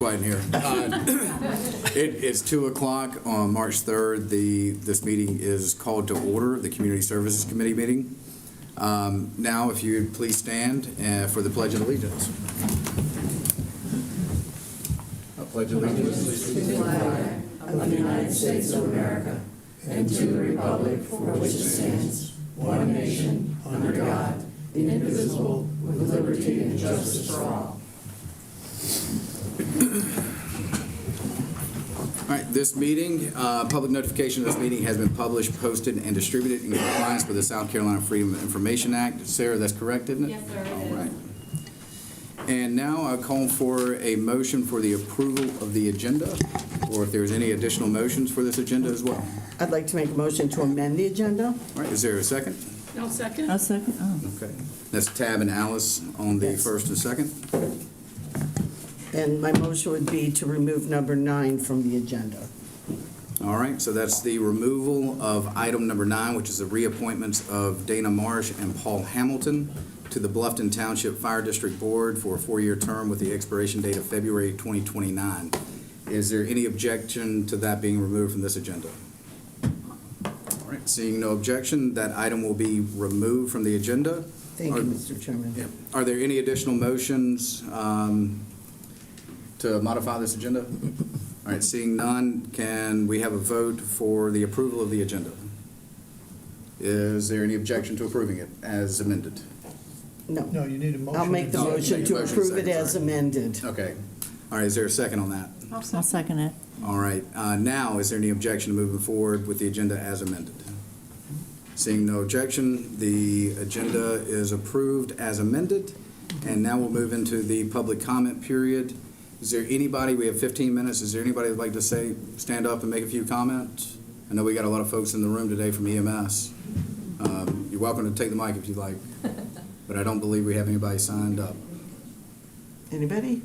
Quiet in here. It's 2 o'clock on March 3rd. This meeting is called to order, the Community Services Committee meeting. Now, if you would please stand for the Pledge of Allegiance. I pledge allegiance to the flag of the United States of America and to the republic for which it stands, one nation, under God, indivisible, with liberty and justice for all. All right, this meeting, public notification of this meeting has been published, posted, and distributed in compliance with the South Carolina Freedom of Information Act. Sarah, that's correct, isn't it? Yes, sir. All right. And now I call for a motion for the approval of the agenda, or if there's any additional motions for this agenda as well. I'd like to make a motion to amend the agenda. All right, is there a second? No second. I'll second. Oh. Okay. That's Tab and Alice on the Yes. first and second. And my motion would be to remove number 9 from the agenda. All right, so that's the removal of item number 9, which is the reappointments of Dana Marsh and Paul Hamilton to the Bluffton Township Fire District Board for a 4-year term with the expiration date of February 2029. Is there any objection to that being removed from this agenda? All right, seeing no objection, that item will be removed from the agenda. Thank you, Mr. Chairman. Yeah. Are there any additional motions to modify this agenda? All right, seeing none, can we have a vote for the approval of the agenda? Is there any objection to approving it as amended? No. No, you need a motion. I'll make the Oh, motion make to a motion approve it second, as sorry. amended. Okay. All right, is there a second on that? I'll second it. All right, now, is there any objection to moving forward with the agenda as amended? Seeing no objection, the agenda is approved as amended, and now we'll move into the public comment period. Is there anybody, we have 15 minutes, is there anybody who'd like to stand up and make a few comments? I know we got a lot of folks in the room today from EMS. You're welcome to take the mic if you'd like, but I don't believe we have anybody signed up. Anybody?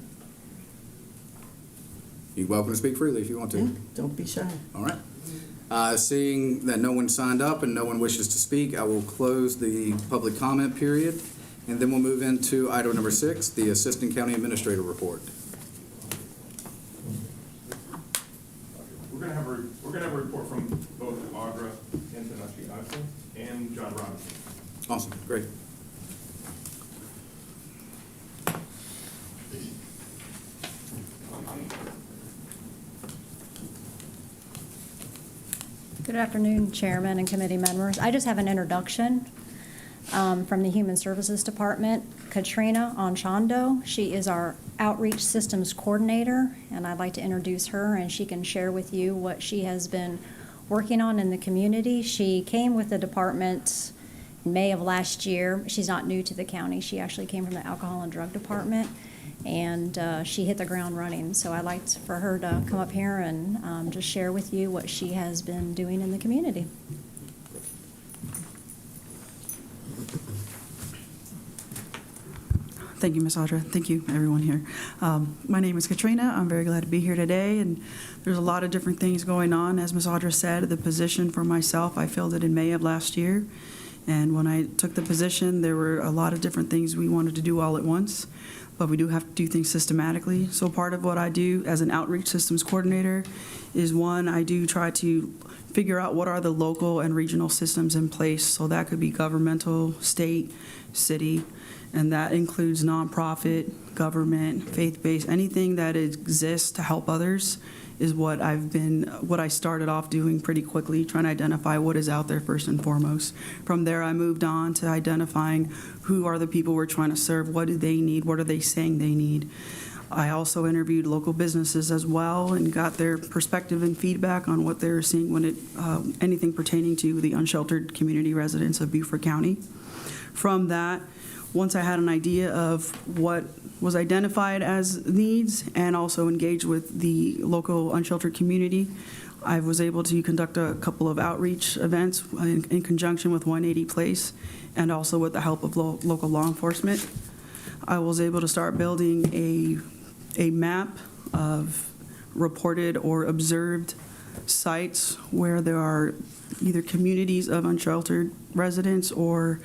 You're welcome to speak freely if you want to. Yeah, don't be shy. All right. Seeing that no one signed up and no one wishes to speak, I will close the public comment period, and then we'll move into item number 6, the Assistant County Administrator Report. We're going to have a report from both Audra Antonucci and John Robinson. Awesome, great. Good afternoon, Chairman and committee members. I just have an introduction from the Human Services Department. Katrina Anchondo, she is our Outreach Systems Coordinator, and I'd like to introduce her, and she can share with you what she has been working on in the community. She came with the department in May of last year. She's not new to the county. She actually came from the Alcohol and Drug Department, and she hit the ground running. So I'd like for her to come up here and just share with you what she has been doing in the community. Thank you, Ms. Audra. Thank you, everyone here. My name is Katrina. I'm very glad to be here today, and there's a lot of different things going on. As Ms. Audra said, the position for myself, I filled it in May of last year, and when I took the position, there were a lot of different things we wanted to do all at once, but we do have to do things systematically. So part of what I do as an outreach systems coordinator is, one, I do try to figure out what are the local and regional systems in place. So that could be governmental, state, city, and that includes nonprofit, government, faith-based, anything that exists to help others is what I started off doing pretty quickly, trying to identify what is out there first and foremost. From there, I moved on to identifying who are the people we're trying to serve, what do they need, what are they saying they need. I also interviewed local businesses as well and got their perspective and feedback on what they're seeing when anything pertaining to the unsheltered community residents of Beaufort County. From that, once I had an idea of what was identified as needs and also engaged with the local unsheltered community, I was able to conduct a couple of outreach events in conjunction with 180 Place and also with the help of local law enforcement. I was able to start building a map of reported or observed sites where there are either communities of unsheltered residents or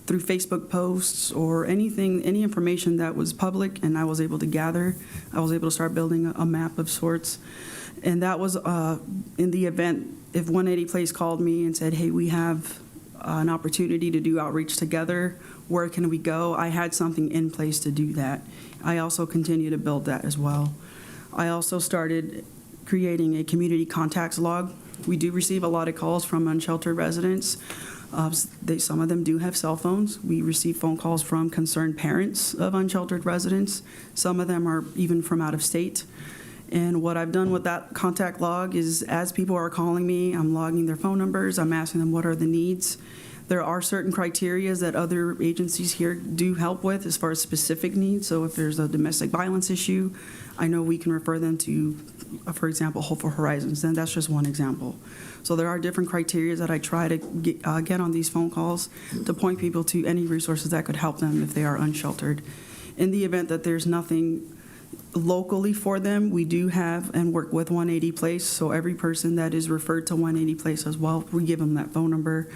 through Facebook posts or anything, any information that was public and I was able to gather. I was able to start building a map of sorts. And that was in the event if 180 Place called me and said, hey, we have an opportunity to do outreach together, where can we go? I had something in place to do that. I also continue to build that as well. I also started creating a community contacts log. We do receive a lot of calls from unsheltered residents. Some of them do have cell phones. We receive phone calls from concerned parents of unsheltered residents. Some of them are even from out of state. And what I've done with that contact log is, as people are calling me, I'm logging their phone numbers, I'm asking them what are the needs. There are certain criteria that other agencies here do help with as far as specific needs. So if there's a domestic violence issue, I know we can refer them to, for example, Hopeful Horizons, and that's just one example. So there are different criteria that I try to get on these phone calls to point people to any resources that could help them if they are unsheltered. In the event that there's nothing locally for them, we do have and work with 180 Place. So every person that is referred to 180 Place as well, we give them that phone number,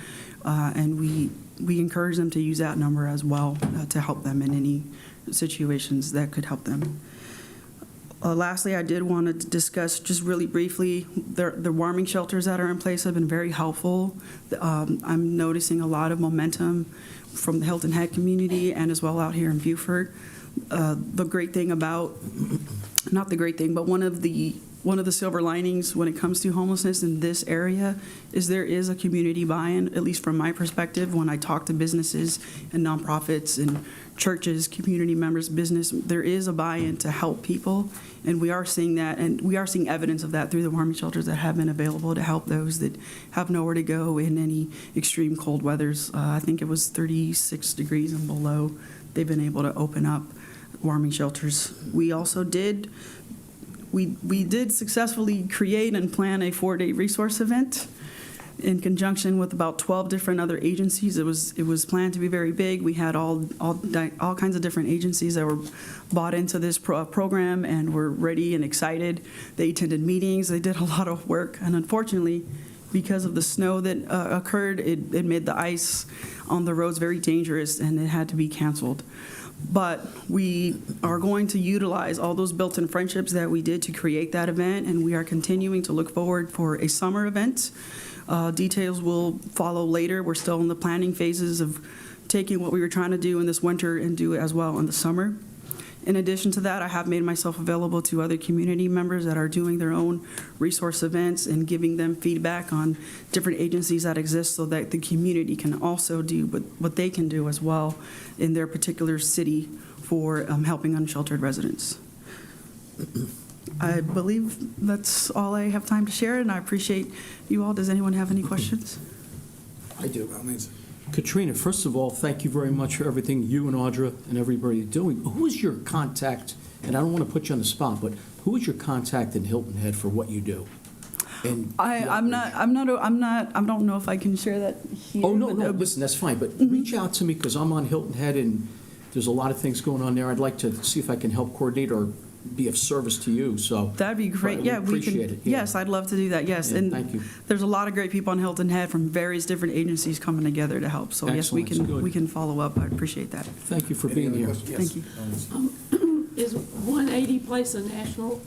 and we encourage them to use that number as well to help them in any situations that could help them. Lastly, I did want to discuss just really briefly the warming shelters that are in place have been very helpful. I'm noticing a lot of momentum from the Hilton Head community and as well out here in Beaufort. The great thing about, not the great thing, but one of the silver linings when it comes to homelessness in this area is there is a community buy-in, at least from my perspective. When I talk to businesses and nonprofits and churches, community members, business, there is a buy-in to help people, and we are seeing that, and we are seeing evidence of that through the warming shelters that have been available to help those that have nowhere to go in any extreme cold weathers. I think it was 36 degrees and below. They've been able to open up warming shelters. We also did successfully create and plan a 4-day resource event in conjunction with about 12 different other agencies. It was planned to be very big. We had all kinds of different agencies that were bought into this program and were ready and excited. They attended meetings. They did a lot of work, and unfortunately, because of the snow that occurred, it made the ice on the roads very dangerous, and it had to be canceled. But we are going to utilize all those built-in friendships that we did to create that event, and we are continuing to look forward for a summer event. Details will follow later. We're still in the planning phases of taking what we were trying to do in this winter and do it as well in the summer. In addition to that, I have made myself available to other community members that are doing their own resource events and giving them feedback on different agencies that exist so that the community can also do what they can do as well in their particular city for helping unsheltered residents. I believe that's all I have time to share, and I appreciate you all. Does anyone have any questions? I do. Katrina, first of all, thank you very much for everything you and Audra and everybody are doing. Who is your contact, and I don't want to put you on the spot, but who is your contact in Hilton Head for what you do? And I don't know if I can share that here. Oh, no, listen, that's fine, but reach out to me because I'm on Hilton Head and there's a lot of things going on there. I'd like to see if I can help coordinate or be of service to you, so. That'd be great. Yeah, we appreciate it. Yeah. Yes, I'd love to do that, yes. Yeah, And thank you. there's a lot of great people on Hilton Head from various different agencies coming together to help. So yes, Excellent. Good. we can follow up. I appreciate that. Thank you for being here. Thank you. Is 180 Place a national,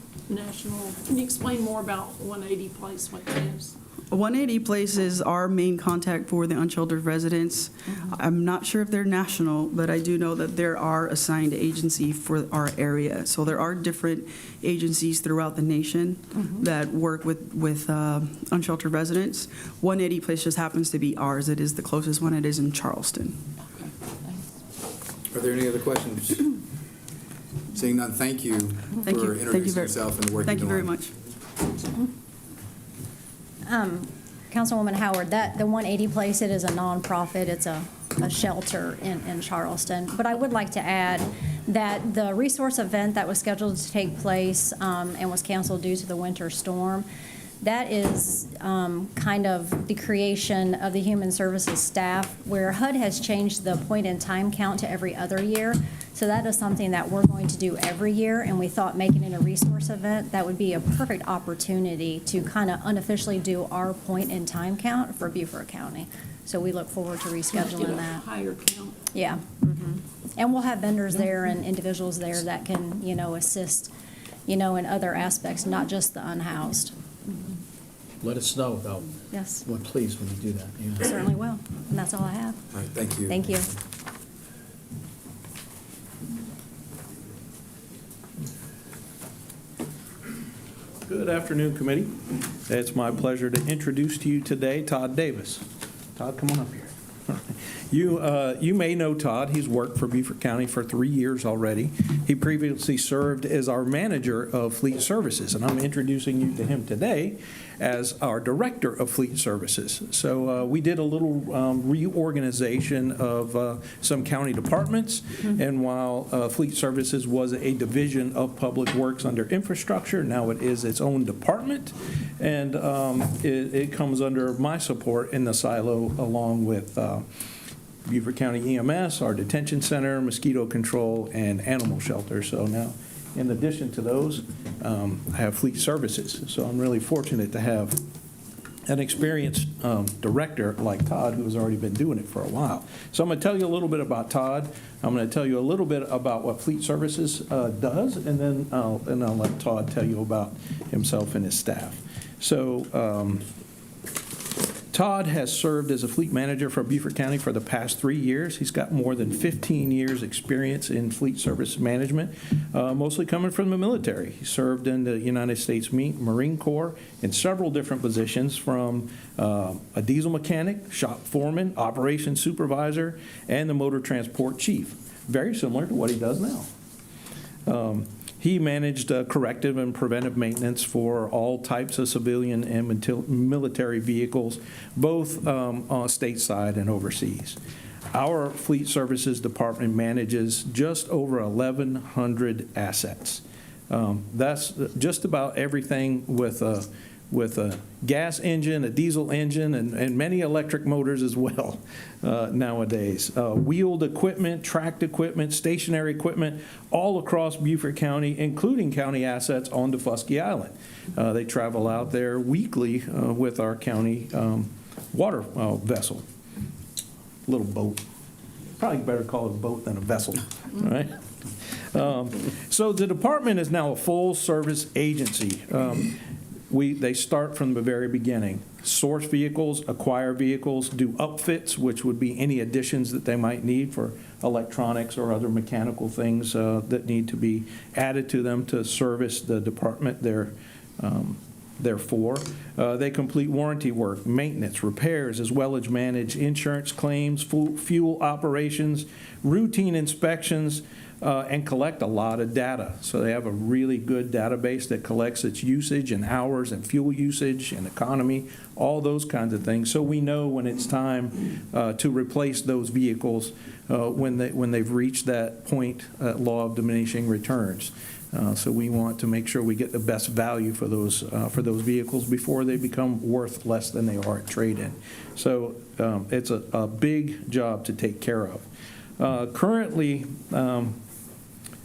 can you explain more about 180 Place, what that is? 180 Place is our main contact for the unsheltered residents. I'm not sure if they're national, but I do know that there are assigned agency for our area. So there are different agencies throughout the nation that work with unsheltered residents. 180 Place just happens to be ours. It is the closest one. It is in Charleston. Okay, thanks. Are there any other questions? Seeing none, thank you for introducing yourself and the work you're doing. Thank you very much. Councilwoman Howard, the 180 Place, it is a nonprofit. It's a shelter in Charleston. But I would like to add that the resource event that was scheduled to take place and was canceled due to the winter storm, that is kind of the creation of the Human Services staff, where HUD has changed the point in time count to every other year. So that is something that we're going to do every year, and we thought making it a resource event, that would be a perfect opportunity to kind of unofficially do our point in time count for Beaufort County. So we look forward to rescheduling that. Higher count. Yeah. And we'll have vendors there and individuals there that can, assist, in other aspects, not just the unhoused. Let us know about, Yes, well, please, when you do that. Yeah. certainly will. And that's all I have. All right, thank you. Thank you. Good afternoon, committee. It's my pleasure to introduce to you today Todd Davis. Todd, come on up here. You may know Todd. He's worked for Beaufort County for 3 years already. He previously served as our manager of fleet services, and I'm introducing you to him today as our director of fleet services. So we did a little reorganization of some county departments, and while fleet services was a division of public works under infrastructure, now it is its own department, and it comes under my support in the silo along with Beaufort County EMS, our detention center, mosquito control, and animal shelter. So now, in addition to those, I have fleet services. So I'm really fortunate to have an experienced director like Todd, who has already been doing it for a while. So I'm going to tell you a little bit about Todd. I'm going to tell you a little bit about what fleet services does, and then I'll let Todd tell you about himself and his staff. So Todd has served as a fleet manager for Beaufort County for the past 3 years. He's got more than 15 years' experience in fleet service management, mostly coming from the military. He served in the United States Marine Corps in several different positions, from a diesel mechanic, shop foreman, operations supervisor, and the motor transport chief. Very similar to what he does now. He managed corrective and preventive maintenance for all types of civilian and military vehicles, both stateside and overseas. Our fleet services department manages just over 1,100 assets. That's just about everything with a gas engine, a diesel engine, and many electric motors as well nowadays. Wheeled equipment, tracked equipment, stationary equipment, all across Beaufort County, including county assets on Defusky Island. They travel out there weekly with our county water vessel, little boat. Probably better call it a boat than a vessel, right? So the department is now a full-service agency. They start from the very beginning. Source vehicles, acquire vehicles, do upfits, which would be any additions that they might need for electronics or other mechanical things that need to be added to them to service the department therefore. They complete warranty work, maintenance, repairs, as well as manage insurance claims, fuel operations, routine inspections, and collect a lot of data. So they have a really good database that collects its usage and hours and fuel usage and economy, all those kinds of things. So we know when it's time to replace those vehicles when they've reached that point, law of diminishing returns. So we want to make sure we get the best value for those vehicles before they become worth less than they are at trade-in. So it's a big job to take care of.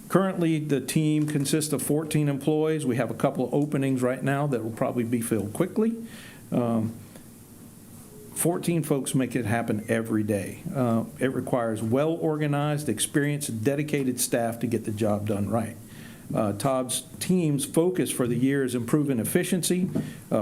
Currently, the team consists of 14 employees. We have a couple of openings right now that will probably be filled quickly. 14 folks make it happen every day. It requires well-organized, experienced, dedicated staff to get the job done right. Todd's team's focus for the year is improving efficiency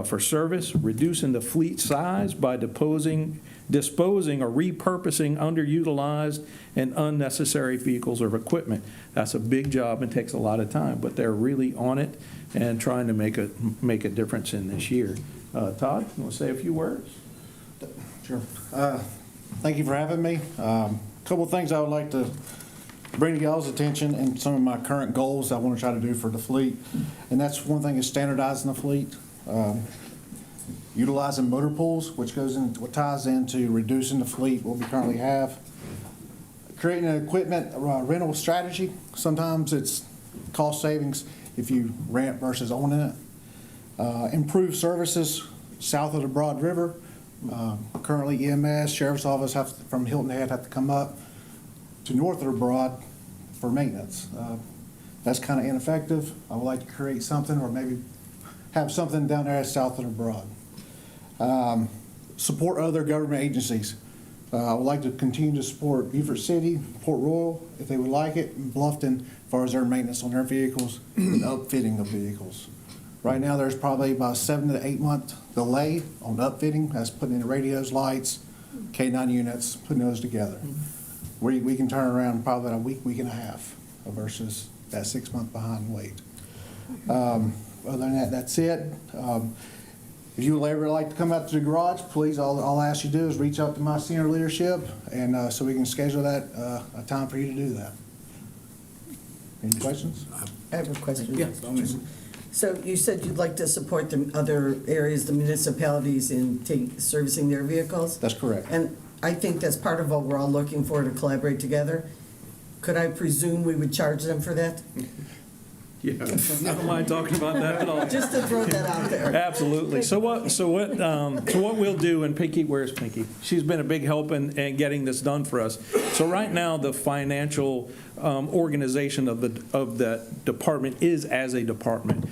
for service, reducing the fleet size by disposing or repurposing underutilized and unnecessary vehicles or equipment. That's a big job and takes a lot of time, but they're really on it and trying to make a difference in this year. Todd, you want to say a few words? Sure. Thank you for having me. A couple of things I would like to bring to y'all's attention and some of my current goals I want to try to do for the fleet. And that's one thing is standardizing the fleet. Utilizing motor pools, which ties into reducing the fleet, what we currently have. Creating an equipment rental strategy. Sometimes it's cost savings if you rent versus owning it. Improve services south of the Broad River. Currently EMS, Sheriff's Office from Hilton Head have to come up to north of the Broad for maintenance. That's kind of ineffective. I would like to create something or maybe have something down there south of the Broad. Support other government agencies. I would like to continue to support Beaufort City, Port Royal, if they would like it, and Bluffton, as far as their maintenance on their vehicles and upfitting of vehicles. Right now, there's probably about a 7 to 8 month delay on upfitting. That's putting in the radios, lights, K9 units, putting those together. We can turn around probably in a week and a half versus that 6 month behind wait. Other than that, that's it. If you would ever like to come out to the garage, please, all I'll ask you to do is reach out to my senior leadership, and so we can schedule that, a time for you to do that. Any questions? I have a question. Yeah, by all means. So you said you'd like to support the other areas, the municipalities in servicing their vehicles? That's correct. And I think that's part of what we're all looking for, to collaborate together. Could I presume we would charge them for that? Yeah, I don't mind talking about that at all. Just to throw that out there. Absolutely. So what we'll do, and Pinky, where's Pinky? She's been a big help in getting this done for us. So right now, the financial organization of the department is as a department.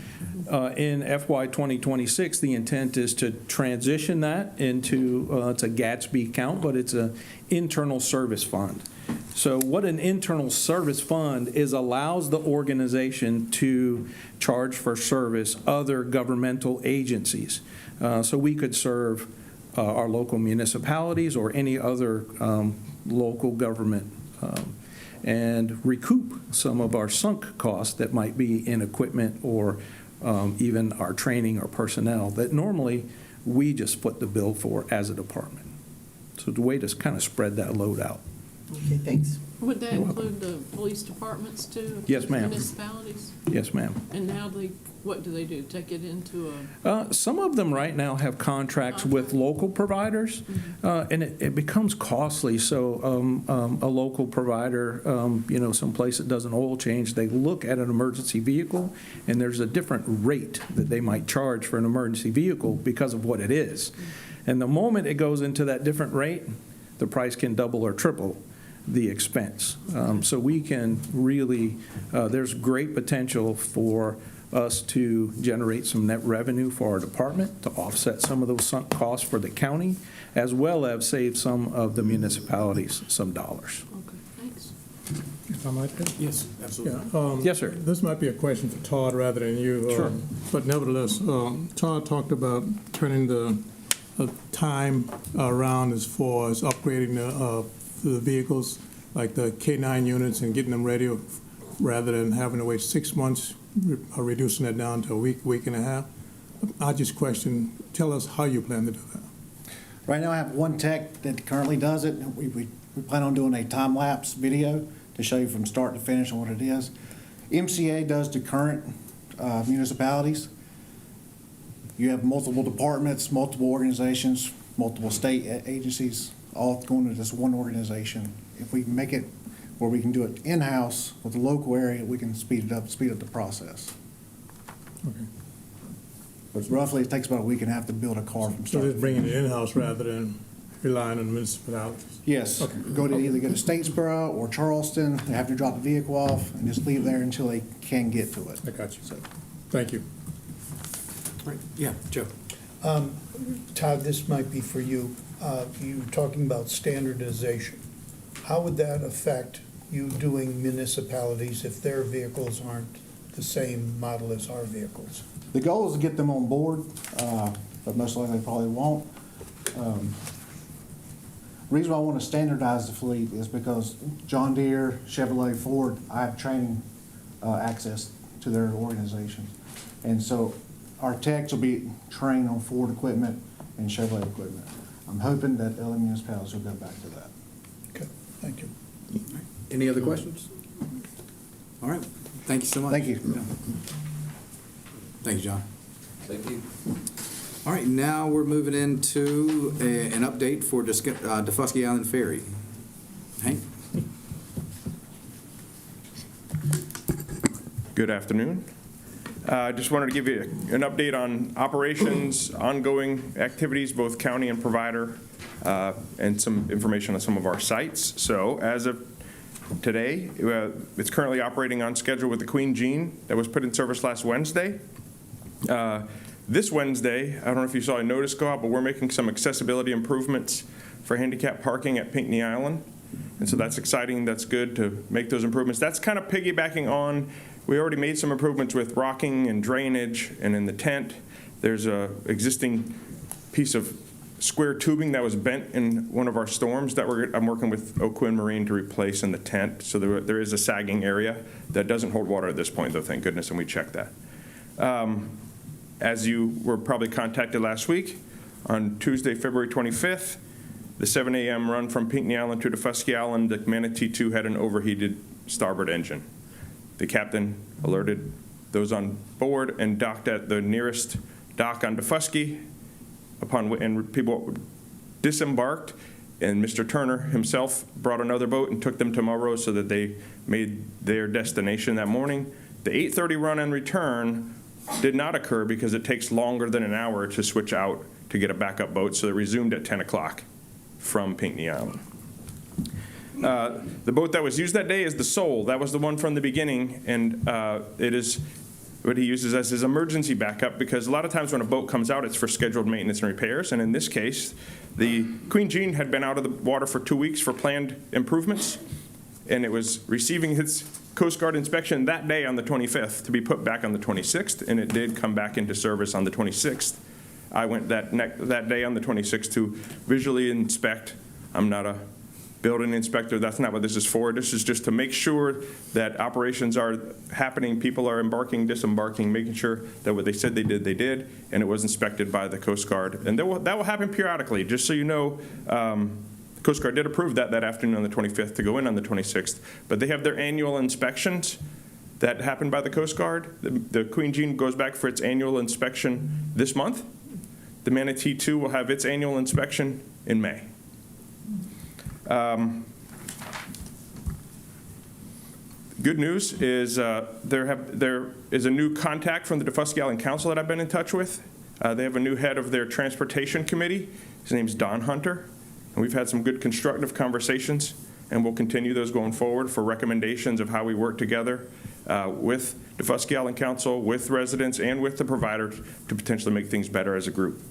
In FY 2026, the intent is to transition that into, it's a Gatsby account, but it's an internal service fund. So what an internal service fund is, allows the organization to charge for service other governmental agencies. So we could serve our local municipalities or any other local government and recoup some of our sunk costs that might be in equipment or even our training or personnel that normally we just foot the bill for as a department. So the way to kind of spread that load out. Okay, thanks. Would that include the police departments too? Yes, ma'am. Municipalities? Yes, ma'am. And now what do they do? Take it into a, Some of them right now have contracts with local providers, and it becomes costly. So a local provider, someplace that does an oil change, they look at an emergency vehicle, and there's a different rate that they might charge for an emergency vehicle because of what it is. And the moment it goes into that different rate, the price can double or triple the expense. So we can really, there's great potential for us to generate some net revenue for our department to offset some of those sunk costs for the county, as well as save some of the municipalities some dollars. okay, thanks. If I might. Yes, absolutely. Yeah, Yes, sir. This might be a question for Todd rather than you. Sure. But nevertheless, Todd talked about turning the time around as far as upgrading the vehicles, like the K9 units, and getting them ready rather than having to wait 6 months, reducing that down to a week and a half. I just tell us how you plan to do that. Right now, I have one tech that currently does it. We plan on doing a time-lapse video to show you from start to finish on what it is. MCA does the current municipalities. You have multiple departments, multiple organizations, multiple state agencies, all going to this one organization. If we can make it where we can do it in-house with the local area, we can speed up the process. Okay. But roughly, it takes about a week and a half to build a car from So start to just bringing finish. it in-house rather than relying on municipalities. Yes, Okay. either go to Statesboro or Charleston, they have to drop the vehicle off and just leave there until they can get to it. I got you. So, Thank you. Right. Yeah, Joe. Todd, this might be for you. You were talking about standardization. How would that affect you doing municipalities if their vehicles aren't the same model as our vehicles? the goal is to get them on board, but most likely they probably won't. Reason why I want to standardize the fleet is because John Deere, Chevrolet, Ford, I have training access to their organization. And so our techs will be trained on Ford equipment and Chevrolet equipment. I'm hoping that other municipalities will go back to that. Okay, thank you. Any other questions? All right, thank you so much. Thank you. Thank you, John. Thank you. All right, now we're moving into an update for Defusky Island Ferry. Hank? Good afternoon. I just wanted to give you an update on operations, ongoing activities, both county and provider, and some information on some of our sites. So as of today, it's currently operating on schedule with the Queen Jean that was put in service last Wednesday. This Wednesday, I don't know if you saw a notice go out, but we're making some accessibility improvements for handicap parking at Pinckney Island. And so that's exciting. That's good to make those improvements. That's kind of piggybacking on, we already made some improvements with rocking and drainage and in the tent. There's a existing piece of square tubing that was bent in one of our storms that I'm working with O'Quinn Marine to replace in the tent. So there is a sagging area that doesn't hold water at this point, though, thank goodness, and we checked that. As you were probably contacted last week, on Tuesday, February 25th, the 7 a.m. run from Pinckney Island to Defusky Island, the Manatee II had an overheated starboard engine. The captain alerted those on board and docked at the nearest dock on Defusky. And people disembarked, and Mr. Turner himself brought another boat and took them to Melrose so that they made their destination that morning. The 8:30 run and return did not occur because it takes longer than an hour to switch out to get a backup boat, so it resumed at 10 o'clock from Pinckney Island. The boat that was used that day is the Soul. That was the one from the beginning, and it is what he uses as his emergency backup, because a lot of times when a boat comes out, it's for scheduled maintenance and repairs. And in this case, the Queen Jean had been out of the water for 2 weeks for planned improvements, and it was receiving its Coast Guard inspection that day on the 25th to be put back on the 26th, and it did come back into service on the 26th. I went that day on the 26th to visually inspect. I'm not a building inspector. That's not what this is for. This is just to make sure that operations are happening, people are embarking, disembarking, making sure that what they said they did, and it was inspected by the Coast Guard. And that will happen periodically, just so you know. The Coast Guard did approve that afternoon on the 25th to go in on the 26th, but they have their annual inspections that happen by the Coast Guard. The Queen Jean goes back for its annual inspection this month. The Manatee II will have its annual inspection in May. Good news is there is a new contact from the Defusky Island Council that I've been in touch with. They have a new head of their transportation committee. His name's Don Hunter, and we've had some good constructive conversations, and we'll continue those going forward for recommendations of how we work together with Defusky Island Council, with residents, and with the provider to potentially make things better as a group.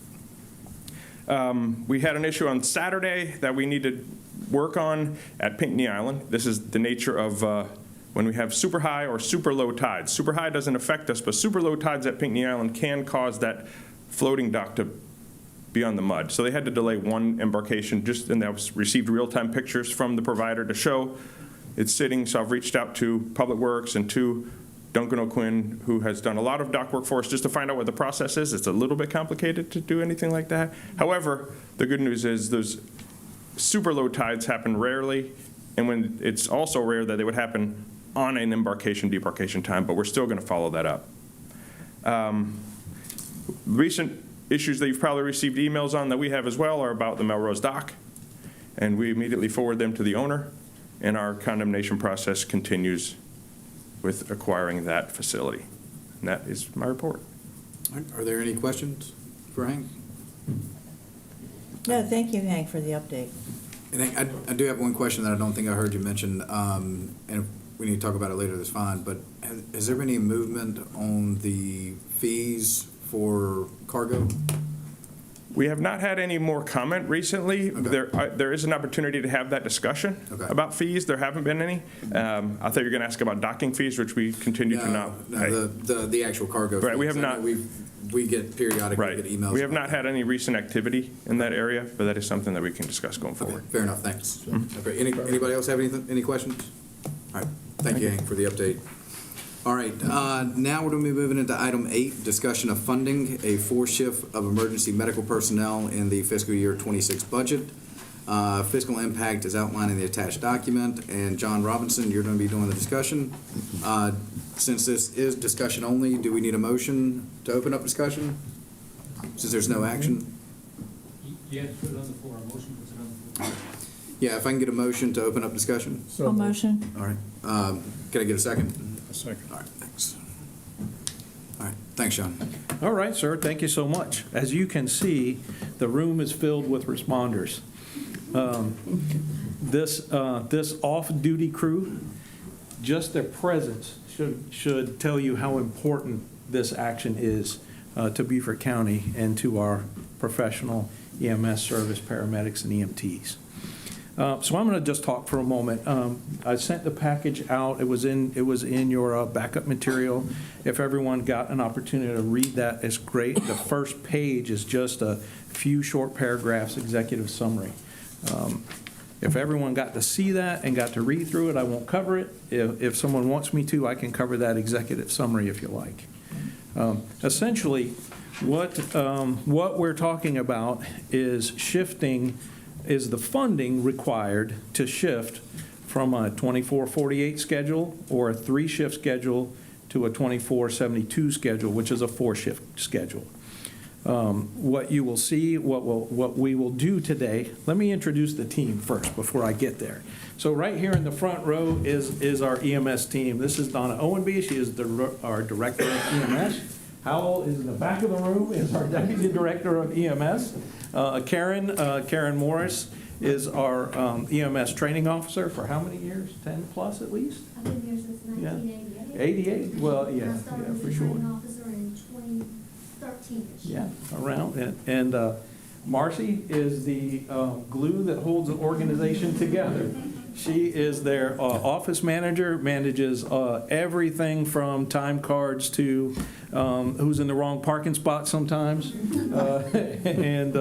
We had an issue on Saturday that we need to work on at Pinckney Island. This is the nature of when we have super high or super low tides. Super high doesn't affect us, but super low tides at Pinckney Island can cause that floating dock to be on the mud. So they had to delay one embarkation, and that was received real-time pictures from the provider to show it's sitting. So I've reached out to Public Works and to Duncan O'Quinn, who has done a lot of dock work for us, just to find out what the process is. It's a little bit complicated to do anything like that. However, the good news is those super low tides happen rarely, and when it's also rare that they would happen on an embarkation, debarkation time, but we're still going to follow that up. Recent issues that you've probably received emails on that we have as well are about the Melrose dock, and we immediately forward them to the owner, and our condemnation process continues with acquiring that facility. And that is my report. All right. Are there any questions for Hank? No, thank you, Hank, for the update. And Hank, I do have one question that I don't think I heard you mention, and if we need to talk about it later, that's fine, but has there been any movement on the fees for cargo? We have not had any more comment recently. Okay. There is an opportunity to have that discussion about fees. There haven't been any. I thought you were going to ask about docking fees, which we continue to not. No, the actual cargo fees. Right, we have not. We get periodically get emails. We have not had any recent activity in that area, but that is something that we can discuss going forward. Fair enough, thanks. Okay. Anybody else have any questions? All right, thank you, Hank, for the update. All right, now we're going to be moving into item 8, discussion of funding a 4th shift of emergency medical personnel in the fiscal year 26 budget. Fiscal impact is outlined in the attached document, and John Robinson, you're going to be doing the discussion. Since this is discussion only, do we need a motion to open up discussion? Since there's no action? You have to put it on the floor. A motion puts it on the floor. Yeah, if I can get a motion to open up discussion. So motion. All right. Can I get a second? A second. All right, thanks. All right, thanks, John. All right, sir, thank you so much. As you can see, the room is filled with responders. This off-duty crew, just their presence should tell you how important this action is to Beaufort County and to our professional EMS service, paramedics, and EMTs. So I'm going to just talk for a moment. I sent the package out. It was in your backup material. If everyone got an opportunity to read that, it's great. The first page is just a few short paragraphs, executive summary. If everyone got to see that and got to read through it, I won't cover it. If someone wants me to, I can cover that executive summary if you like. Essentially, what we're talking about is the funding required to shift from a 24/48 schedule or a 3-shift schedule to a 24/72 schedule, which is a 4-shift schedule. What you will see, what we will do today, let me introduce the team first before I get there. So right here in the front row is our EMS team. This is Donna Owenby. She is our Director of EMS. Howell is in the back of the room, is our Deputy Director of EMS. Karen Morris is our EMS Training Officer for how many years? 10 plus at least? I've been here since 1988. 88? Well, yeah, I started as for a sure. training officer in 2013-ish. Yeah, around. And Marcy is the glue that holds the organization together. She is their office manager, manages everything from time cards to who's in the wrong parking spot sometimes, and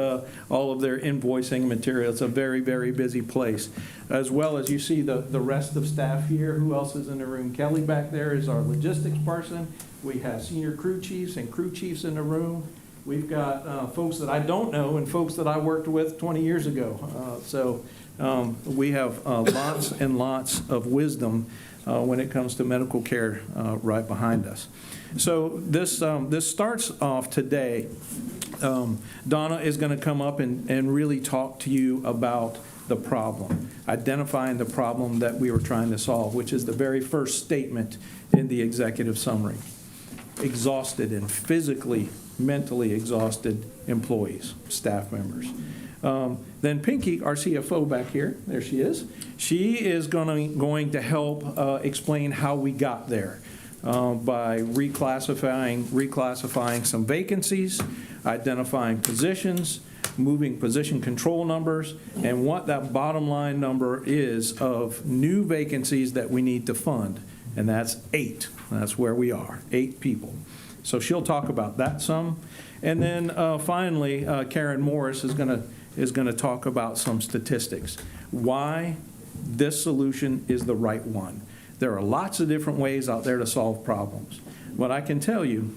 all of their invoicing material. It's a very, very busy place. As well as you see the rest of staff here. Who else is in the room? Kelly back there is our logistics person. We have senior crew chiefs and crew chiefs in the room. We've got folks that I don't know and folks that I worked with 20 years ago. We have lots and lots of wisdom when it comes to medical care right behind us. So this starts off today. Donna is going to come up and really talk to you about the problem, identifying the problem that we were trying to solve, which is the very first statement in the executive summary. Exhausted and physically, mentally exhausted employees, staff members. Then Pinky, our CFO back here, there she is. She is going to help explain how we got there by reclassifying some vacancies, identifying positions, moving position control numbers, and what that bottom line number is of new vacancies that we need to fund. And that's 8. That's where we are, 8 people. So she'll talk about that some. And then finally, Karen Morris is going to talk about some statistics. Why this solution is the right one. There are lots of different ways out there to solve problems. But I can tell you,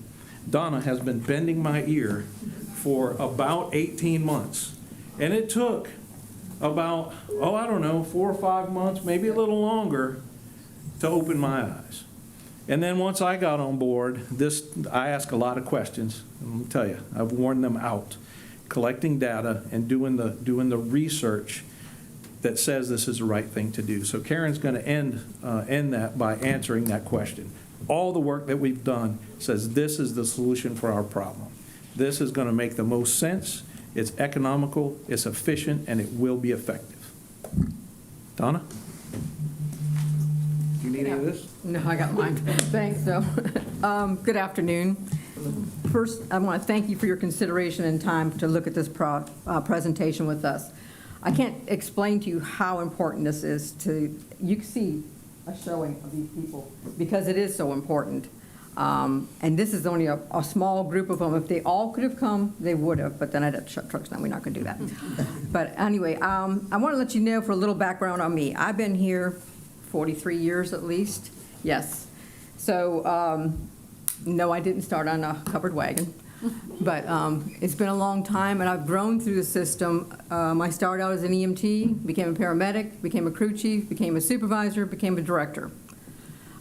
Donna has been bending my ear for about 18 months. And it took about, 4 or 5 months, maybe a little longer, to open my eyes. And then once I got on board, I ask a lot of questions. And let me tell you, I've worn them out. Collecting data and doing the research that says this is the right thing to do. So Karen's going to end that by answering that question. All the work that we've done says this is the solution for our problem. This is going to make the most sense. It's economical, it's efficient, and it will be effective. Donna? Do you need any of this? No, I got mine. Thanks, though. Good afternoon. First, I want to thank you for your consideration and time to look at this presentation with us. I can't explain to you how important this is you can see a showing of these people because it is so important. And this is only a small group of them. If they all could have come, they would have, but then I'd have to shut trucks down. We're not going to do that. But anyway, I want to let you know for a little background on me. I've been here 43 years at least. Yes. So, no, I didn't start on a covered wagon. But it's been a long time, and I've grown through the system. I started out as an EMT, became a paramedic, became a crew chief, became a supervisor, became a director.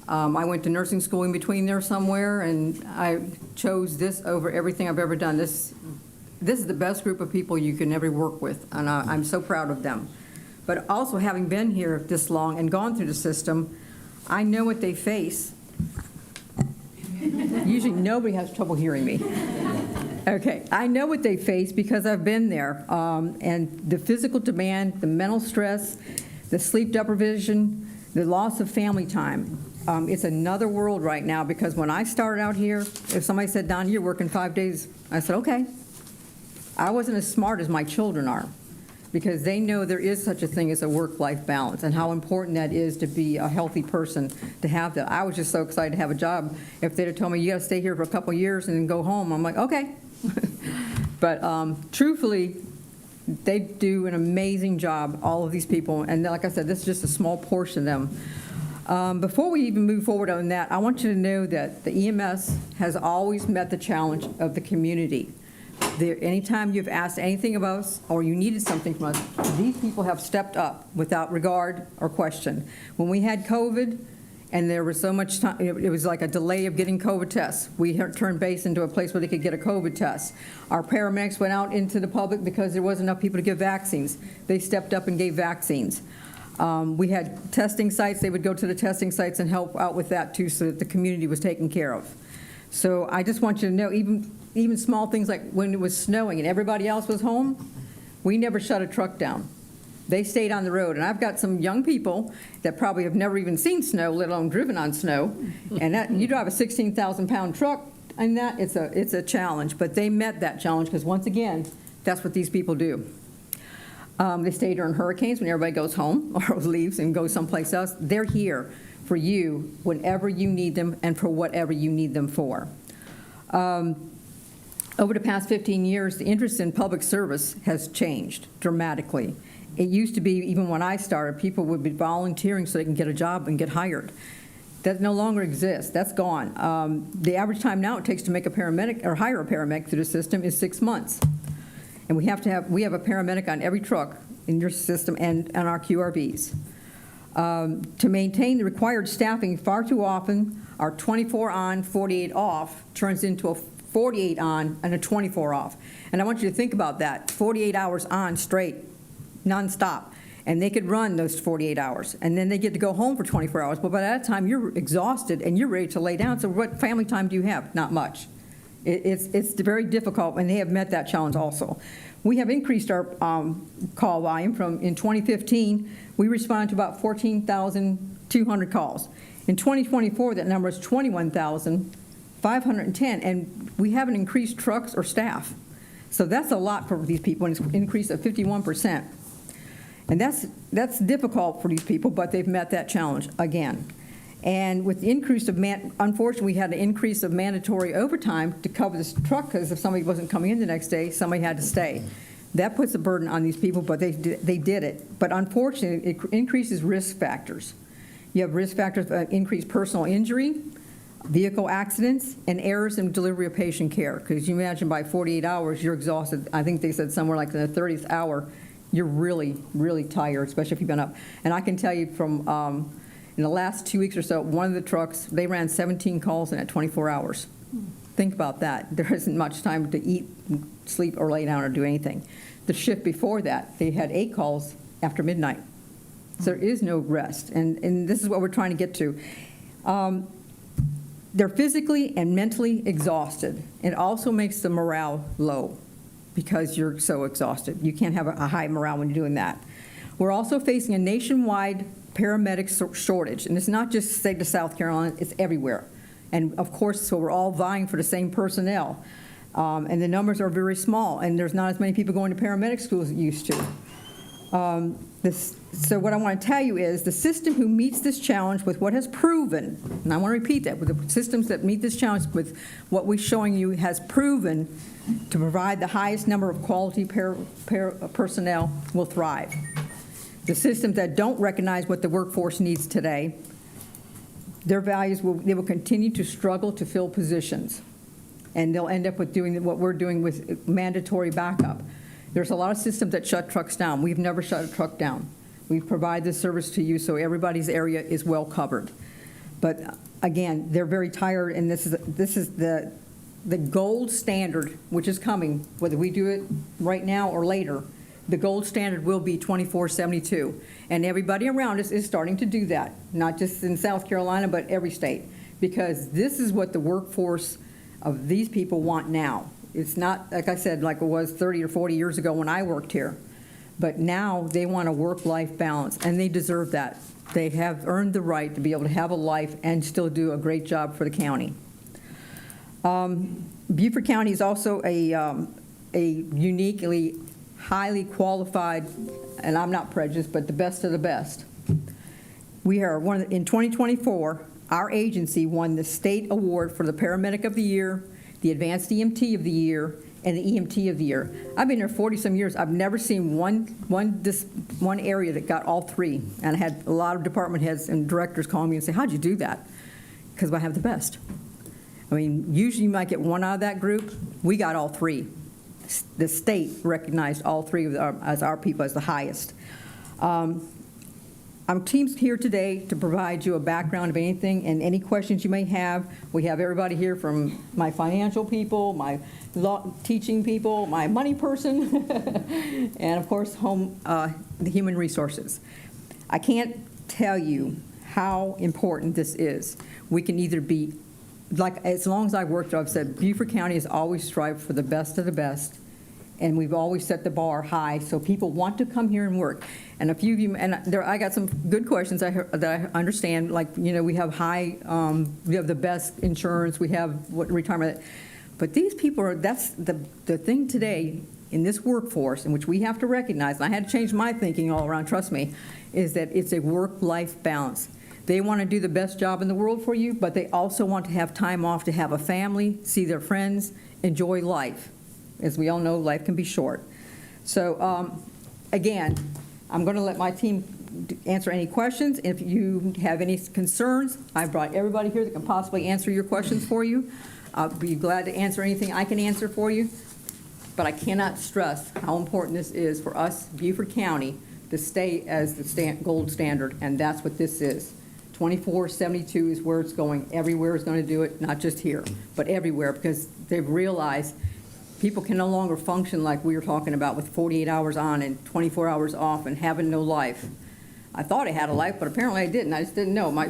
I went to nursing school in between there somewhere, and I chose this over everything I've ever done. This is the best group of people you can ever work with, and I'm so proud of them. But also, having been here this long and gone through the system, I know what they face. Usually nobody has trouble hearing me. Okay, I know what they face because I've been there. And the physical demand, the mental stress, the sleep deprivation, the loss of family time. It's another world right now because when I started out here, if somebody said, Don, you're working 5 days, I said, okay. I wasn't as smart as my children are, because they know there is such a thing as a work-life balance and how important that is to be a healthy person to have that. I was just so excited to have a job. If they'd have told me, you got to stay here for a couple of years and then go home, I'm like, okay. But truthfully, they do an amazing job, all of these people. And like I said, this is just a small portion of them. Before we even move forward on that, I want you to know that the EMS has always met the challenge of the community. Anytime you've asked anything of us or you needed something from us, these people have stepped up without regard or question. When we had COVID and there was so much time, it was like a delay of getting COVID tests. We turned base into a place where they could get a COVID test. Our paramedics went out into the public because there wasn't enough people to give vaccines. They stepped up and gave vaccines. We had testing sites. They would go to the testing sites and help out with that too, so that the community was taken care of. So I just want you to know, even small things like when it was snowing and everybody else was home, we never shut a truck down. They stayed on the road. And I've got some young people that probably have never even seen snow, let alone driven on snow. And that, you drive a 16,000-pound truck, and that it's a challenge. But they met that challenge because, once again, that's what these people do. They stay during hurricanes when everybody goes home or leaves and goes someplace else. They're here for you whenever you need them and for whatever you need them for. Over the past 15 years, the interest in public service has changed dramatically. It used to be, even when I started, people would be volunteering so they can get a job and get hired. That no longer exists. That's gone. The average time now it takes to make a paramedic or hire a paramedic through the system is 6 months. And we have a paramedic on every truck in your system and on our QRVs. To maintain the required staffing, far too often, our 24 on, 48 off turns into a 48 on and a 24 off. And I want you to think about that, 48 hours on straight, nonstop. And they could run those 48 hours. And then they get to go home for 24 hours. But by that time, you're exhausted and you're ready to lay down. So what family time do you have? Not much. It's very difficult, and they have met that challenge also. We have increased our call volume from, in 2015, we responded to about 14,200 calls. In 2024, that number is 21,510, and we haven't increased trucks or staff. So that's a lot for these people, and it's an increase of 51%. And that's difficult for these people, but they've met that challenge again. And with the increase of, unfortunately, we had an increase of mandatory overtime to cover this truck, because if somebody wasn't coming in the next day, somebody had to stay. That puts a burden on these people, but they did it. But unfortunately, it increases risk factors. You have risk factors of increased personal injury, vehicle accidents, and errors in delivery of patient care. Because you imagine by 48 hours, you're exhausted. I think they said somewhere like in the 30th hour, you're really, really tired, especially if you've been up. And I can tell you from in the last 2 weeks or so, one of the trucks, they ran 17 calls in at 24 hours. Think about that. There isn't much time to eat, sleep, or lay down or do anything. The shift before that, they had 8 calls after midnight. So there is no rest. And this is what we're trying to get to. They're physically and mentally exhausted. It also makes the morale low because you're so exhausted. You can't have a high morale when you're doing that. We're also facing a nationwide paramedic shortage, and it's not just state of South Carolina, it's everywhere. And of course, so we're all vying for the same personnel. And the numbers are very small, and there's not as many people going to paramedic school as it used to. So what I want to tell you is the system who meets this challenge with what has proven, and I want to repeat that, with the systems that meet this challenge with what we're showing you has proven to provide the highest number of quality personnel will thrive. The systems that don't recognize what the workforce needs today, their values they will continue to struggle to fill positions. And they'll end up with doing what we're doing with mandatory backup. There's a lot of systems that shut trucks down. We've never shut a truck down. We provide this service to you so everybody's area is well covered. But again, they're very tired, and this is the gold standard, which is coming, whether we do it right now or later. The gold standard will be 24/72, and everybody around us is starting to do that, not just in South Carolina, but every state, because this is what the workforce of these people want now. It's not, like I said, like it was 30 or 40 years ago when I worked here, but now they want a work-life balance, and they deserve that. They have earned the right to be able to have a life and still do a great job for the county. Beaufort County is also a uniquely, highly qualified, and I'm not prejudiced, but the best of the best. We are in 2024, our agency won the state award for the Paramedic of the Year, the Advanced EMT of the Year, and the EMT of the Year. I've been here 40-some years. I've never seen one area that got all three. And I had a lot of department heads and directors call me and say, how'd you do that? Because I have the best. I mean, usually you might get one out of that group. We got all three. The state recognized all three as our people as the highest. Our team's here today to provide you a background of anything and any questions you may have. We have everybody here from my financial people, my law teaching people, my money person, and of course, the human resources. I can't tell you how important this is. We can either be, like, as long as I've worked, I've said Beaufort County has always strived for the best of the best, and we've always set the bar high so people want to come here and work. And a few of you, and I got some good questions that I understand, like, you know, we have we have the best insurance, we have retirement, but these people are, that's the thing today in this workforce, in which we have to recognize, and I had to change my thinking all around, trust me, is that it's a work-life balance. They want to do the best job in the world for you, but they also want to have time off to have a family, see their friends, enjoy life. As we all know, life can be short. So, again, I'm going to let my team answer any questions. If you have any concerns, I've brought everybody here that can possibly answer your questions for you. I'll be glad to answer anything I can answer for you. But I cannot stress how important this is for us, Beaufort County, to stay as the gold standard, and that's what this is. 2472 is where it's going. Everywhere is going to do it, not just here, but everywhere, because they've realized people can no longer function like we were talking about with 48 hours on and 24 hours off and having no life. I thought I had a life, but apparently I didn't. I just didn't know. My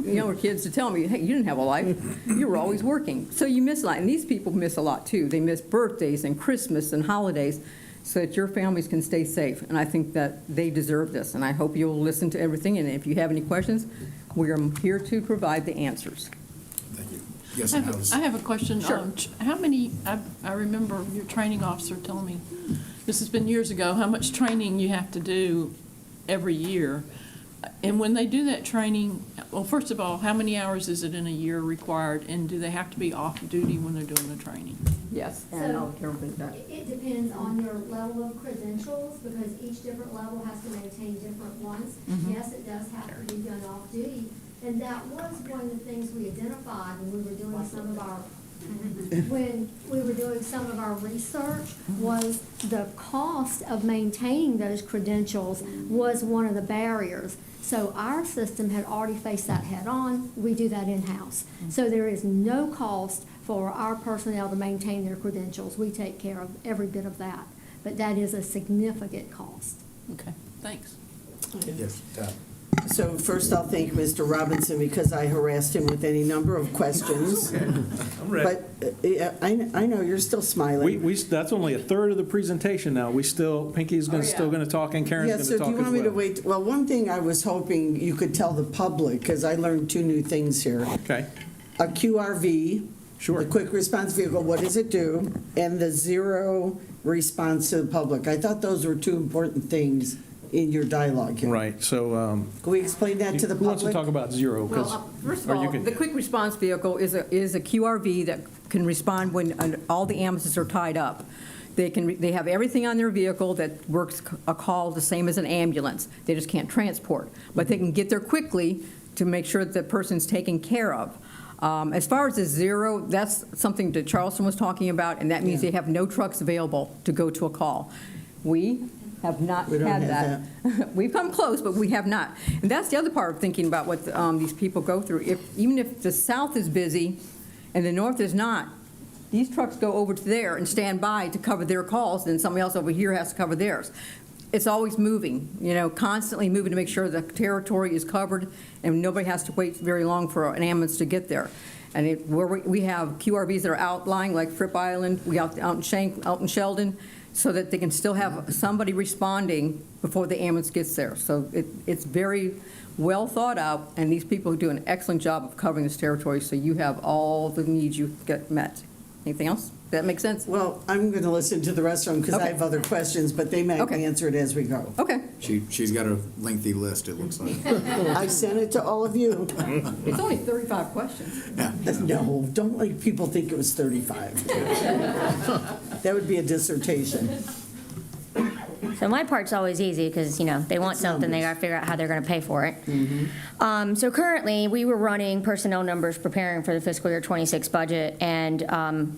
younger kids to tell me, hey, you didn't have a life. You were always working. So you miss a lot. And these people miss a lot, too. They miss birthdays and Christmas and holidays so that your families can stay safe. And I think that they deserve this. And I hope you'll listen to everything. And if you have any questions, we are here to provide the answers. Thank you. Yes, I have a question. Sure. How many, I remember your training officer telling me, this has been years ago, how much training you have to do every year. And when they do that training, well, first of all, how many hours is it in a year required? And do they have to be off duty when they're doing the training? Yes, So, and I'll with that. It depends on your level of credentials, because each different level has to maintain different ones. Yes, it does have to be done off duty, and that was one of the things we identified when we were doing some of our research, was the cost of maintaining those credentials was one of the barriers. So our system had already faced that head on. We do that in-house. So there is no cost for our personnel to maintain their credentials. We take care of every bit of that, but that is a significant cost. Okay, thanks. Yes, Todd. So first, I'll thank Mr. Robinson because I harassed him with any number of questions. I'm ready. But I know you're still smiling. That's only a third of the presentation now. Pinky's still going to talk, and Karen's Yeah, going so to do talk you as want me to well. wait? Well, one thing I was hoping you could tell the public, because I learned two new things here. Okay, A QRV, sure. the quick response vehicle, what does it do? And the zero response to the public. I thought those were two important things in your dialogue here. Right, so Can we explain that to the who wants to public? talk about zero? 'Cause- Well, first of or you all, can- the quick response vehicle is a QRV that can respond when all the ambulances are tied up. They have everything on their vehicle that works a call the same as an ambulance. They just can't transport. But they can get there quickly to make sure that the person's taken care of. As far as the zero, that's something that Charleston was talking about, and that means they have no trucks available to go to a call. We have not We don't had have that. We've come close, but we have not. And that's the other part of thinking about what these people go through. Even if the south is busy and the north is not, these trucks go over to there and stand by to cover their calls, and somebody else over here has to cover theirs. It's always moving, constantly moving to make sure the territory is covered and nobody has to wait very long for an ambulance to get there. And where we have QRVs that are outlying, like Fripp Island, we out in Sheldon, so that they can still have somebody responding before the ambulance gets there. So it's very well thought out, and these people do an excellent job of covering this territory, so you have all the needs you get met. Anything else? that make sense? Well, I'm going to listen to the rest of them because I Okay. have other questions, but they might Okay. answer it as we go. Okay. She's got a lengthy list, it looks like. I sent it to all of you. It's only 35 questions. No, don't make people think it was 35. That would be a dissertation. So my part's always easy because, they want It's something, they numbers. got to figure out how they're going to pay for it. So currently, we were running personnel numbers preparing for the fiscal year '26 budget, and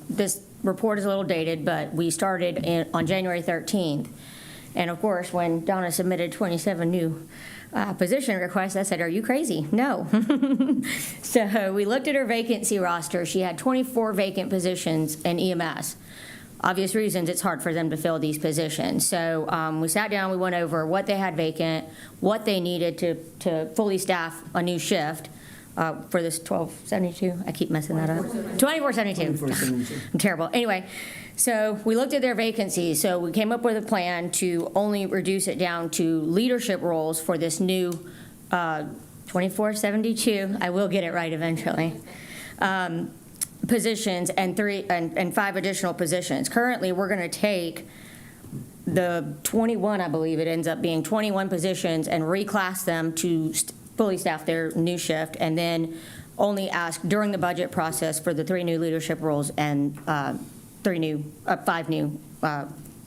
this report is a little dated, but we started on January 13th. And of course, when Donna submitted 27 new position requests, I said, "Are you crazy?" No. So we looked at her vacancy roster. She had 24 vacant positions in EMS. Obvious reasons, it's hard for them to fill these positions. So we sat down, we went over what they had vacant, what they needed to fully staff a new shift for this 1272. I keep messing that up. 2472. 2472. I'm terrible. Anyway, so we looked at their vacancies. So we came up with a plan to only reduce it down to leadership roles for this new 2472. I will get it right eventually. Positions and 5 additional positions. Currently, we're going to take the 21, I believe it ends up being 21 positions, and reclass them to fully staff their new shift, and then only ask during the budget process for the 3 new leadership roles and 5 new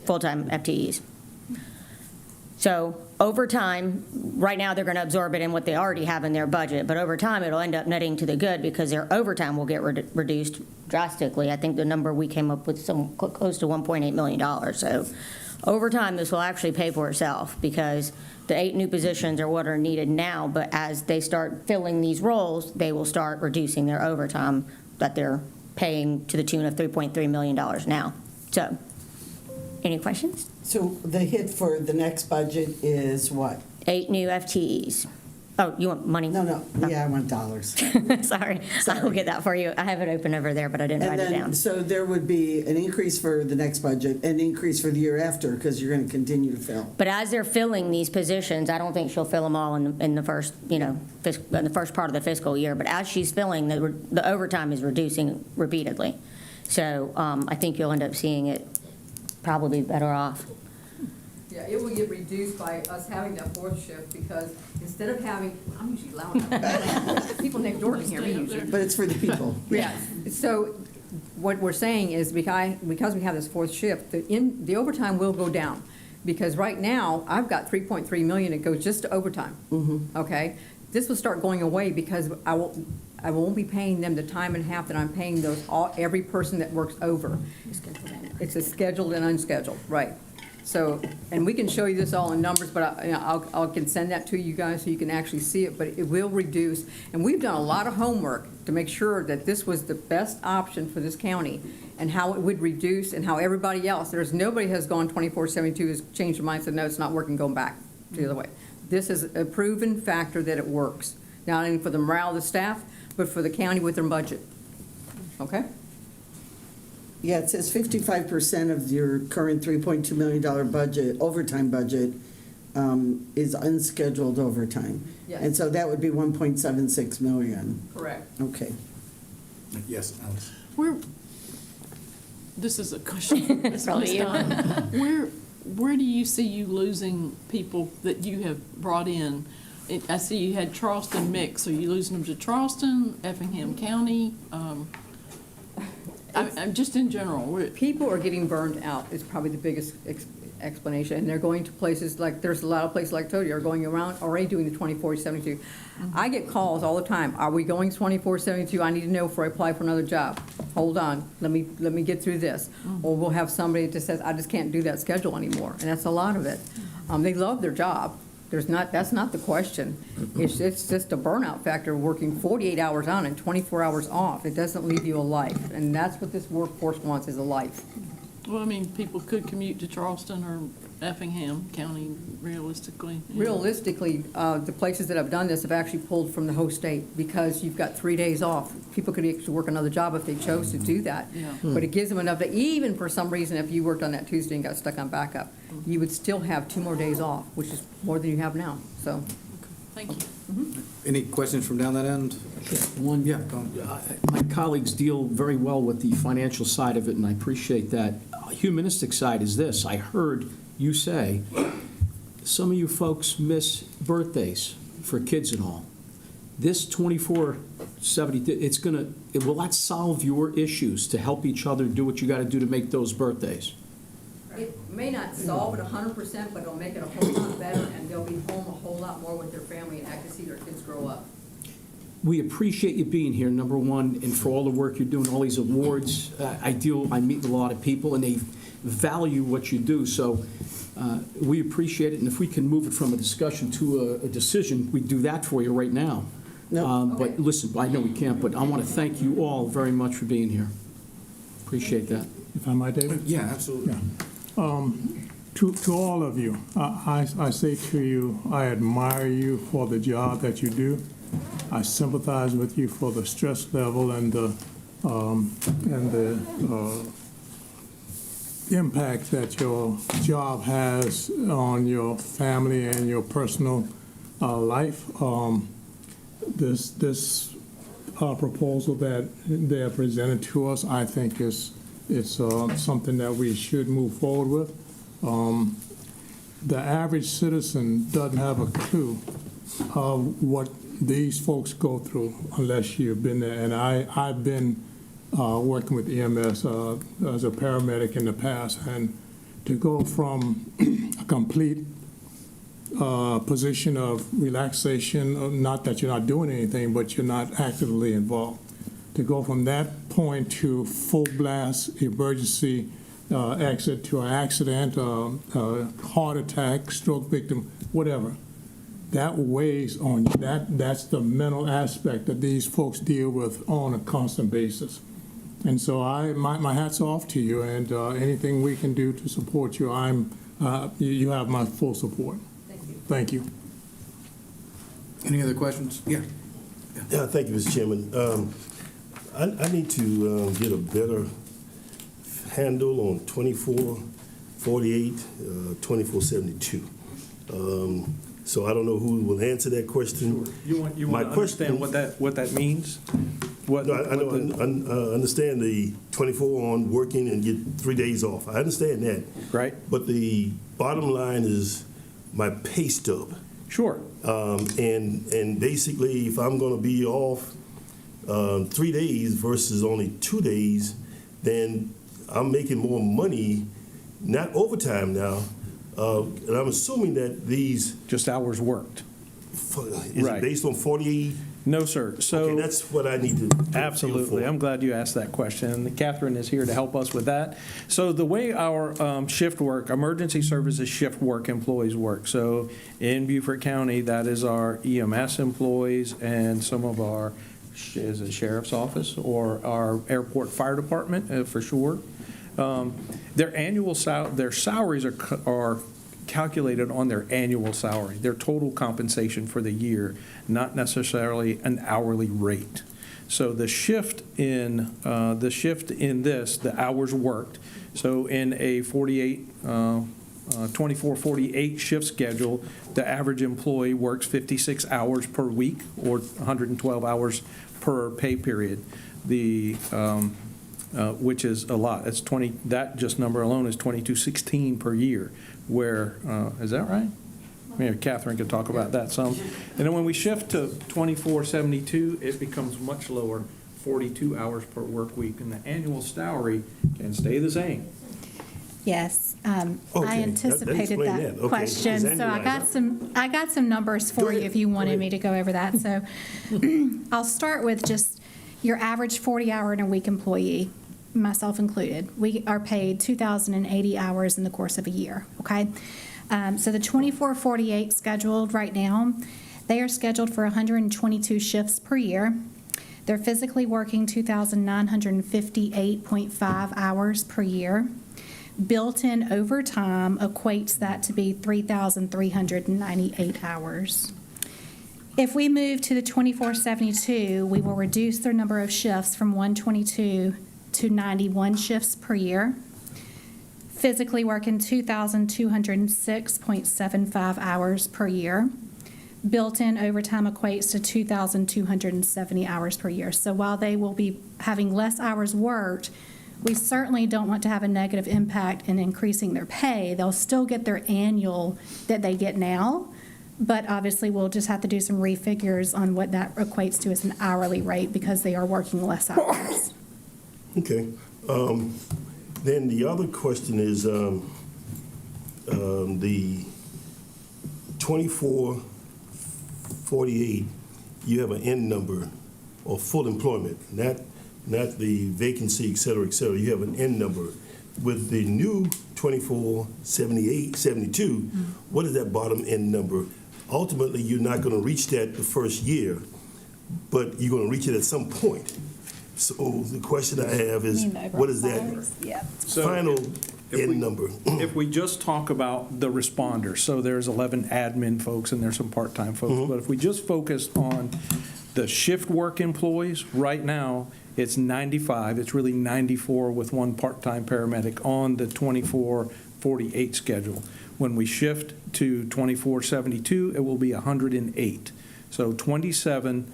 full-time FTEs. So over time, right now, they're going to absorb it in what they already have in their budget, but over time, it'll end up netting to the good because their overtime will get reduced drastically. I think the number we came up with close to $1.8 million. So over time, this will actually pay for itself because the 8 new positions are what are needed now, but as they start filling these roles, they will start reducing their overtime that they're paying to the tune of $3.3 million now. So, any questions? So the hit for the next budget is what? 8 new FTEs. Oh, you want money? No. Yeah, I want dollars. Sorry. I will get that for you. I have it open over there, but I didn't And write it then, down. so there would be an increase for the next budget, an increase for the year after, because you're going to continue to fill. But as they're filling these positions, I don't think she'll fill them all in the first, in the first part of the fiscal year. But as she's filling, the overtime is reducing repeatedly. So I think you'll end up seeing it probably better off. Yeah, it will get reduced by us having that 4th shift because instead of having, I'm usually loud enough. People next door can hear me usually. But it's for the people. Yeah, so what we're saying is because we have this 4th shift, the overtime will go down. Because right now, I've got 3.3 million that goes just to overtime. Okay? This will start going away because I won't be paying them the time and a half that I'm paying every person that works over. It's a scheduled and unscheduled, right. So, and we can show you this all in numbers, but I can send that to you guys so you can actually see it, but it will reduce. And we've done a lot of homework to make sure that this was the best option for this county and how it would reduce and how everybody else, nobody has gone 24/72, has changed their mind, said, no, it's not working, going back the other way. This is a proven factor that it works, not only for the morale of the staff, but for the county with their budget. Okay? Yeah, it says 55% of your current $3.2 million budget, overtime budget, is unscheduled overtime. Yes. And so that would be 1.76 million. Correct. Okay. Yes, Alex. This is a question for Ms. Probably you. Dunn. Where do you see you losing people that you have brought in? I see you had Charleston mix. Are you losing them to Charleston, Effingham County? I'm just in general. People are getting burned out is probably the biggest explanation. And they're going to places like, there's a lot of places like I told you are going around already doing the 24/72. I get calls all the time. Are we going 24/72? I need to know before I apply for another job. Hold on, let me get through this. Or we'll have somebody that says, I just can't do that schedule anymore. And that's a lot of it. They love their job. That's not the question. It's just a burnout factor, working 48 hours on and 24 hours off. It doesn't leave you a life, and that's what this workforce wants, is a life. Well, I mean, people could commute to Charleston or Effingham County realistically. Realistically, the places that have done this have actually pulled from the whole state because you've got 3 days off. People could actually work another job if they chose to do that. Yeah. But it gives them enough that even for some reason, if you worked on that Tuesday and got stuck on backup, you would still have 2 more days off, which is more than you have now, so. Thank you. Any questions from down that end? One, Yeah, go on. my colleagues deal very well with the financial side of it, and I appreciate that. Humanistic side is this. I heard you say some of you folks miss birthdays for kids and all. This 24/70, will that solve your issues to help each other do what you got to do to make those birthdays? It may not solve it 100%, but it'll make it a whole lot better, and they'll be home a whole lot more with their family and actually see their kids grow up. We appreciate you being here, number one, and for all the work you're doing, all these awards. I meet with a lot of people, and they value what you do, so we appreciate it, and if we can move it from a discussion to a decision, we do that for you right now. But listen, I know we can't, but I want to thank you all very much for being here. Appreciate that. If I might, David? Yeah, absolutely. To all of you, I say to you, I admire you for the job that you do. I sympathize with you for the stress level and the impact that your job has on your family and your personal life. This proposal that they have presented to us, I think it's something that we should move forward with. The average citizen doesn't have a clue of what these folks go through unless you've been there. And I've been working with EMS as a paramedic in the past, and to go from a complete position of relaxation, not that you're not doing anything, but you're not actively involved, to go from that point to full blast emergency exit to an accident, heart attack, stroke victim, whatever. That weighs on you. That's the mental aspect that these folks deal with on a constant basis. And so my hat's off to you, and anything we can do to support you, you have my full support. Thank you. Any other questions? Yeah. Yeah, thank you, Mr. Chairman. I need to get a better handle on 2448, 2472. So I don't know who will answer that question. You want to understand what that means? I understand the 24 on working and get 3 days off. I understand that. Right. But the bottom line is my pay stub. Sure. And basically, if I'm going to be off 3 days versus only 2 days, then I'm making more money, not overtime now. And I'm assuming that these... Just hours worked. Is it based on 48? No, sir. So okay, that's what I need to... Absolutely. I'm glad you asked that question. And Catherine is here to help us with that. So the way our shift work, emergency services shift work employees work. So in Beaufort County, that is our EMS employees and some of our is it sheriff's office or our airport fire department for sure. Their salaries are calculated on their annual salary, their total compensation for the year, not necessarily an hourly rate. So the shift in this, the hours worked. So in a 24/48 shift schedule, the average employee works 56 hours per week or 112 hours per pay period. Which is a lot. It's 20. That just number alone is 2216 per year. Where is that right? Maybe Catherine could talk about that some. And then when we shift to 2472, it becomes much lower, 42 hours per work week, and the annual salary can stay the same. Yes, Okay, I anticipated that Okay. question, so I got some numbers for you if you wanted me to go over that. So I'll start with just your average 40-hour-in-a-week employee, myself included. We are paid 2,080 hours in the course of a year, okay? So the 24/48 scheduled right now, they are scheduled for 122 shifts per year. They're physically working 2,958.5 hours per year. Built-in overtime equates that to be 3,398 hours. If we move to the 24/72, we will reduce their number of shifts from 122 to 91 shifts per year. Physically working 2,206.75 hours per year. built-in overtime equates to 2,270 hours per year. So while they will be having less hours worked, we certainly don't want to have a negative impact in increasing their pay. They'll still get their annual that they get now, but obviously we'll just have to do some refigures on what that equates to as an hourly rate because they are working less hours. Okay. Then the other question is the 2448, you have an end number or full employment, not the vacancy, et cetera, et cetera. You have an end number. With the new 2478, 72, what is that bottom end number? Ultimately, you're not going to reach that the first year, but you're going to reach it at some point. So the question I have is, what is that final end number? If we just talk about the responders, so there's 11 admin folks and there's some part-time folks, but if we just focus on the shift work employees, right now, it's 95, it's really 94 with one part-time paramedic on the 2448 schedule. When we shift to 2472, it will be 108. So 27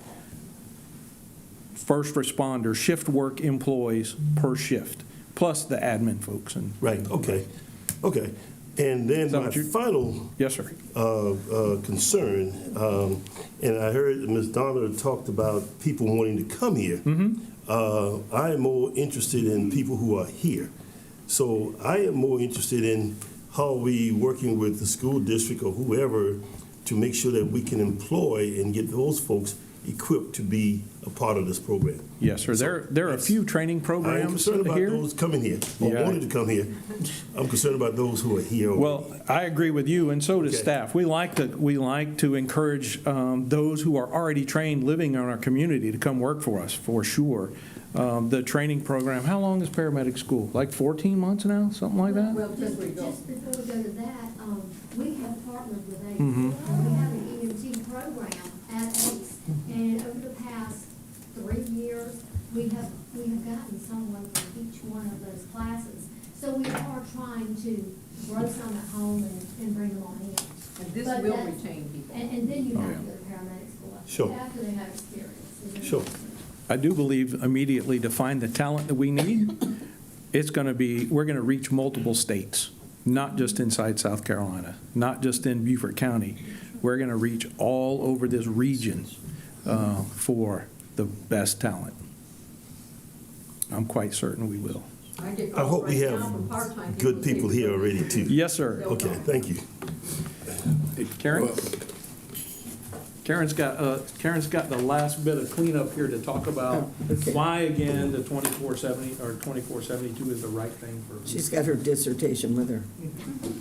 first responder shift work employees per shift, plus the admin folks. And right, okay. And then my final yes, sir. Concern, and I heard Ms. Donner talked about people wanting to come here. I am more interested in people who are here. So I am more interested in how we working with the school district or whoever to make sure that we can employ and get those folks equipped to be a part of this program. Yes, sir. There are a few training programs I'm concerned about here. those coming here or wanted to come here. I'm concerned about those who are here already. Well, I agree with you, and so does staff. We like to encourage those who are already trained living in our community to come work for us, for sure. The training program, how long is paramedic school? Like 14 months now, something like that? Well, just before we go to that, we have partnered with ACE. We have an EMT program at ACE. And over the past 3 years, we have gotten someone from each one of those classes. So we are trying to grow some at home and bring them on in. And this will retain people. And then you have to go to paramedic school Sure. after they have experience. Sure. I do believe immediately to find the talent that we need, we're going to reach multiple states, not just inside South Carolina, not just in Beaufort County. We're going to reach all over this region for the best talent. I'm quite certain we will. I hope we have good people here already too. Yes, sir. Okay, thank you. Karen? Karen's got the last bit of cleanup here to talk about why, again, the 2470 or 2472 is the right thing for. She's got her dissertation with her.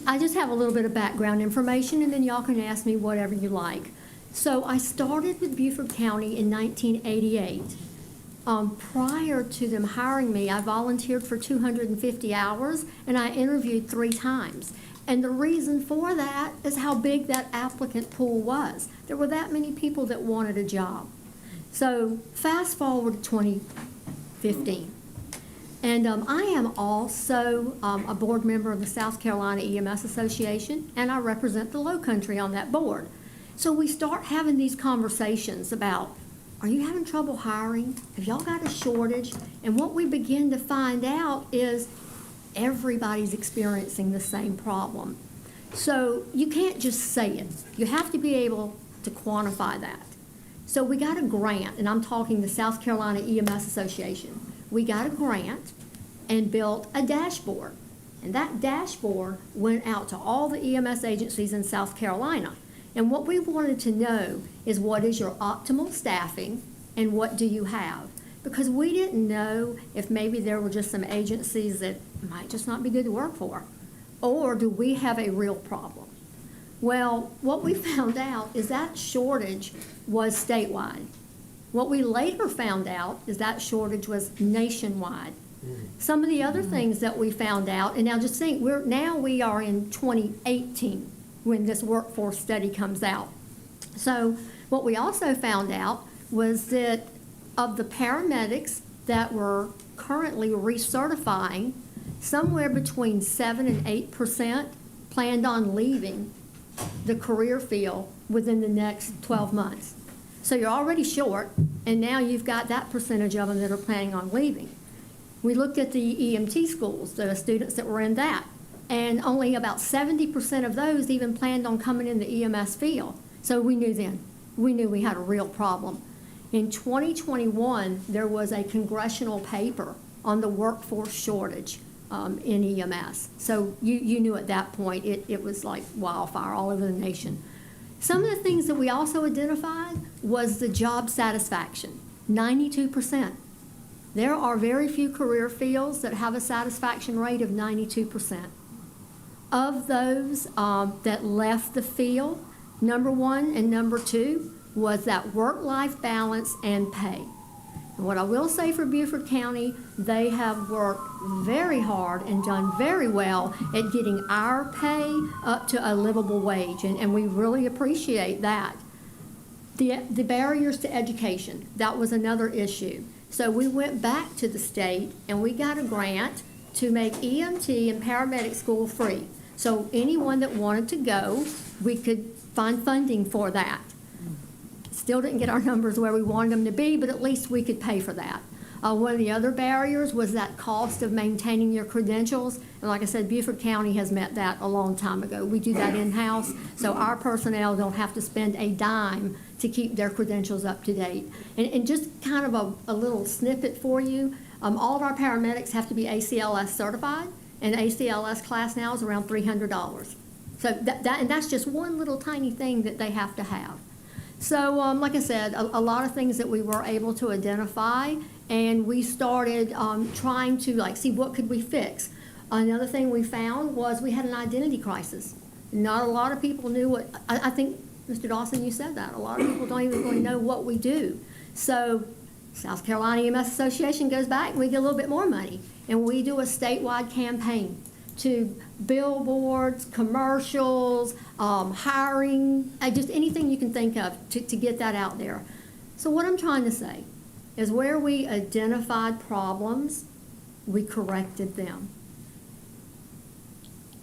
I just have a little bit of background information, and then y'all can ask me whatever you like. So I started with Beaufort County in 1988. Prior to them hiring me, I volunteered for 250 hours, and I interviewed 3 times. And the reason for that is how big that applicant pool was. There were that many people that wanted a job. So fast forward to 2015. And I am also a board member of the South Carolina EMS Association, and I represent the Low Country on that board. So we start having these conversations about, are you having trouble hiring? Have y'all got a shortage? And what we begin to find out is everybody's experiencing the same problem. So you can't just say it. You have to be able to quantify that. So we got a grant, and I'm talking the South Carolina EMS Association. We got a grant and built a dashboard. And that dashboard went out to all the EMS agencies in South Carolina. And what we wanted to know is, what is your optimal staffing and what do you have? Because we didn't know if maybe there were just some agencies that might just not be good to work for. Or do we have a real problem? Well, what we found out is that shortage was statewide. What we later found out is that shortage was nationwide. Some of the other things that we found out, and now just think, we are in 2018 when this workforce study comes out. So what we also found out was that of the paramedics that were currently recertifying, somewhere between 7 and 8% planned on leaving the career field within the next 12 months. So you're already short, and now you've got that percentage of them that are planning on leaving. We looked at the EMT schools, the students that were in that, and only about 70% of those even planned on coming in the EMS field. So we knew then, we knew we had a real problem. In 2021, there was a congressional paper on the workforce shortage in EMS. So you knew at that point it was like wildfire all over the nation. Some of the things that we also identified was the job satisfaction, 92%. There are very few career fields that have a satisfaction rate of 92%. Of those that left the field, number one and number two was that work-life balance and pay. And what I will say for Beaufort County, they have worked very hard and done very well at getting our pay up to a livable wage, and we really appreciate that. The barriers to education, that was another issue. So we went back to the state and we got a grant to make EMT and paramedic school free. So anyone that wanted to go, we could find funding for that. Still didn't get our numbers where we wanted them to be, but at least we could pay for that. One of the other barriers was that cost of maintaining your credentials. And like I said, Beaufort County has met that a long time ago. We do that in-house, so our personnel don't have to spend a dime to keep their credentials up to date. And just kind of a little snippet for you, all of our paramedics have to be ACLS certified, and ACLS class now is around $300. So and that's just one little tiny thing that they have to have. So like I said, a lot of things that we were able to identify, and we started trying to see what could we fix. Another thing we found was we had an identity crisis. Not a lot of people knew what, I think, Mr. Dawson, you said that. A lot of people don't even really know what we do. So South Carolina EMS Association goes back and we get a little bit more money. And we do a statewide campaign to billboards, commercials, hiring, just anything you can think of to get that out there. So what I'm trying to say is where we identified problems, we corrected them.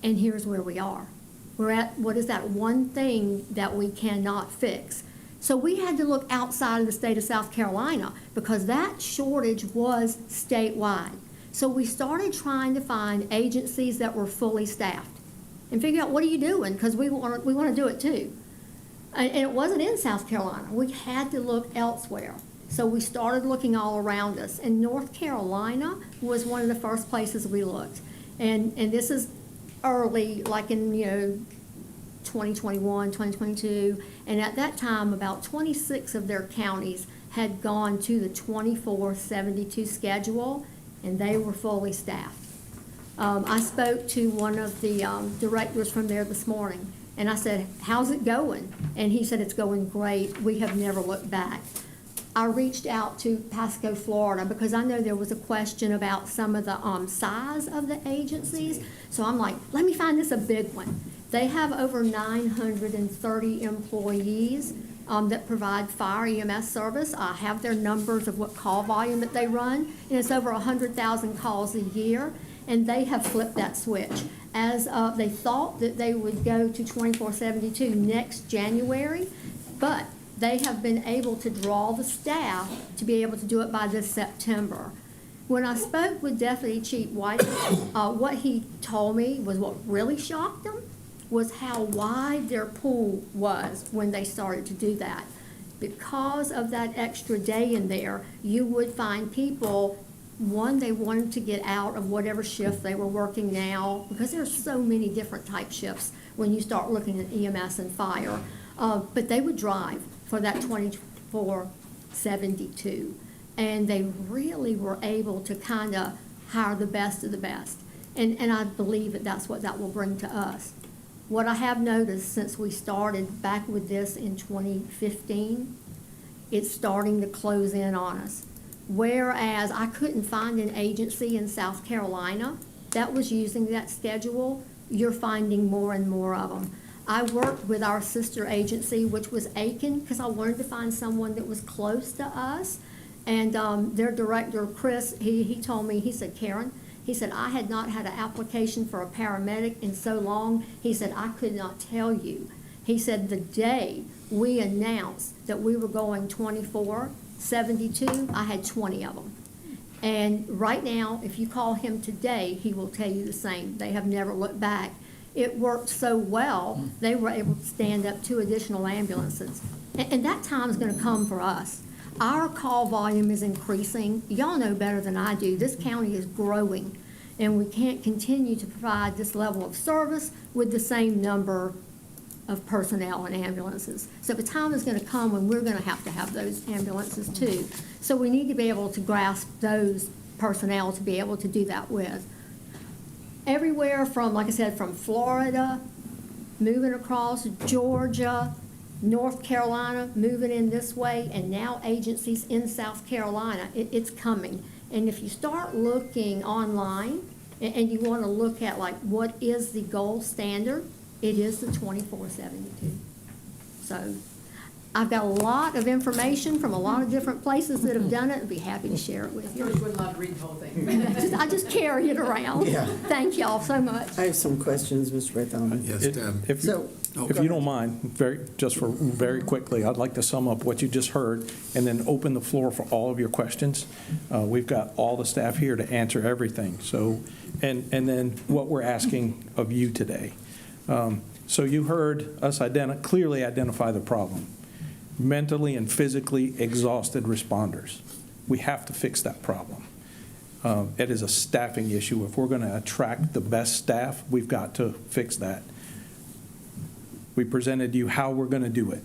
And here's where we are. We're at, what is that one thing that we cannot fix? So we had to look outside of the state of South Carolina because that shortage was statewide. So we started trying to find agencies that were fully staffed and figure out what are you doing, because we want to do it too. And it wasn't in South Carolina. We had to look elsewhere. So we started looking all around us. And North Carolina was one of the first places we looked. And this is early, like in 2021, 2022. And at that time, about 26 of their counties had gone to the 24/72 schedule, and they were fully staffed. I spoke to one of the directors from there this morning, and I said, how's it going? And he said, it's going great. We have never looked back. I reached out to Pasco, Florida, because I know there was a question about some of the size of the agencies. So I'm like, let me find this a big one. They have over 930 employees that provide fire EMS service. I have their numbers of what call volume that they run, and it's over 100,000 calls a year, and they have flipped that switch. As they thought that they would go to 24/72 next January, but they have been able to draw the staff to be able to do it by this September. When I spoke with Deputy Chief White, what he told me was what really shocked them was how wide their pool was when they started to do that. Because of that extra day in there, you would find people, one, they wanted to get out of whatever shift they were working now, because there's so many different type shifts when you start looking at EMS and fire. But they would drive for that 24/72. And they really were able to kind of hire the best of the best. And I believe that that's what that will bring to us. What I have noticed since we started back with this in 2015, it's starting to close in on us. Whereas I couldn't find an agency in South Carolina that was using that schedule, you're finding more and more of them. I worked with our sister agency, which was Aiken, because I wanted to find someone that was close to us. And their director, Chris, he told me, he said, Karen, he said, I had not had an application for a paramedic in so long. He said, I could not tell you He said the day we announced that we were going 24/72, I had 20 of them. And right now, if you call him today, he will tell you the same. They have never looked back. It worked so well, they were able to stand up 2 additional ambulances. And that time is going to come for us. Our call volume is increasing. Y'all know better than I do. This county is growing, and we can't continue to provide this level of service with the same number of personnel and ambulances. So the time is going to come when we're going to have those ambulances too. So we need to be able to grasp those personnel to be able to do that with. Everywhere from, like I said, from Florida, moving across Georgia, North Carolina, moving in this way, and now agencies in South Carolina, it's coming. And if you start looking online and you want to look at like what is the gold standard, it is the 24/72. So I've got a lot of information from a lot of different places that have done it, and be happy to share it with you. Wouldn't love to read the whole thing. I just carry it around. Yeah. Thank y'all so much. I have some questions, Mr. Bartholomew. Yes, Deb. If you don't mind, very quickly, I'd like to sum up what you just heard and then open the floor for all of your questions. We've got all the staff here to answer everything. So, and then what we're asking of you today. So you heard us clearly identify the problem. Mentally and physically exhausted responders. We have to fix that problem. It is a staffing issue. If we're going to attract the best staff, we've got to fix that. We presented you how we're going to do it.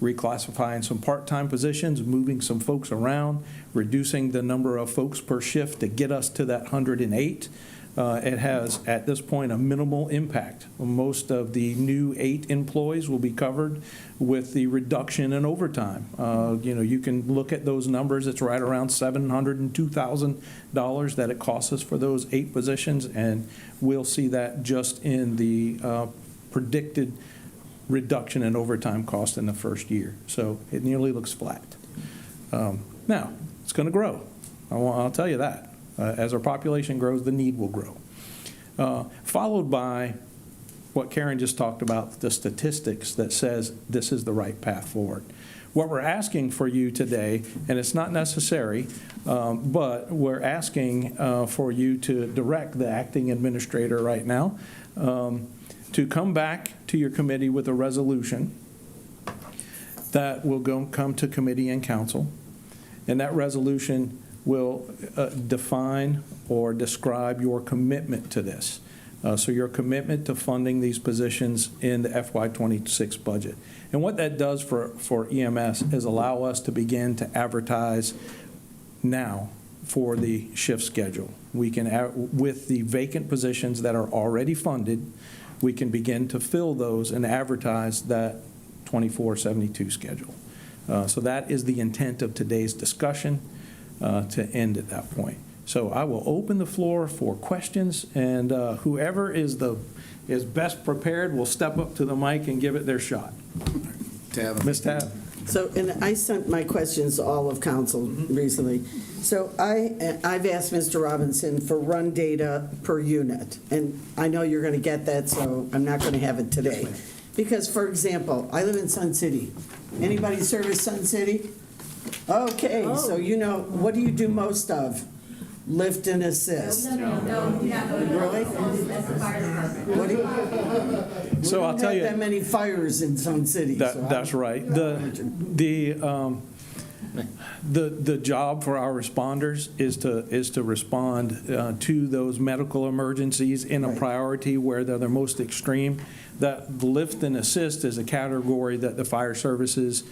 Reclassifying some part-time positions, moving some folks around, reducing the number of folks per shift to get us to that 108. It has, at this point, a minimal impact. Most of the new 8 employees will be covered with the reduction in overtime. You can look at those numbers. It's right around $702,000 that it costs us for those 8 positions, and we'll see that just in the predicted reduction in overtime cost in the first year. So it nearly looks flat. Now, it's going to grow. I'll tell you that. As our population grows, the need will grow. Followed by what Karen just talked about, the statistics that says this is the right path forward. What we're asking for you today, and it's not necessary, but we're asking for you to direct the acting administrator right now to come back to your committee with a resolution that will come to committee and council, and that resolution will define or describe your commitment to this. So your commitment to funding these positions in the FY26 budget. And what that does for EMS is allow us to begin to advertise now for the shift schedule. We can, with the vacant positions that are already funded, we can begin to fill those and advertise that 24/72 schedule. So that is the intent of today's discussion. To end at that point. So I will open the floor for questions, and whoever is best prepared will step up to the mic and give it their shot. Tab. Ms. Tab. So, and I sent my questions to all of council recently. So I've asked Mr. Robinson for run data per unit, and I know you're going to get that, so I'm not going to have it today. Because, for example, I live in Sun City. Anybody service Sun City? Okay, so you know, what do you do most of? Lift and assist. No, Really? That's the fire department. What do you? So I'll tell you. We don't have that many fires in Sun City. That's right. The job for our responders is to respond to those medical emergencies in a priority where they're the most extreme. That lift and assist is a category that the fire services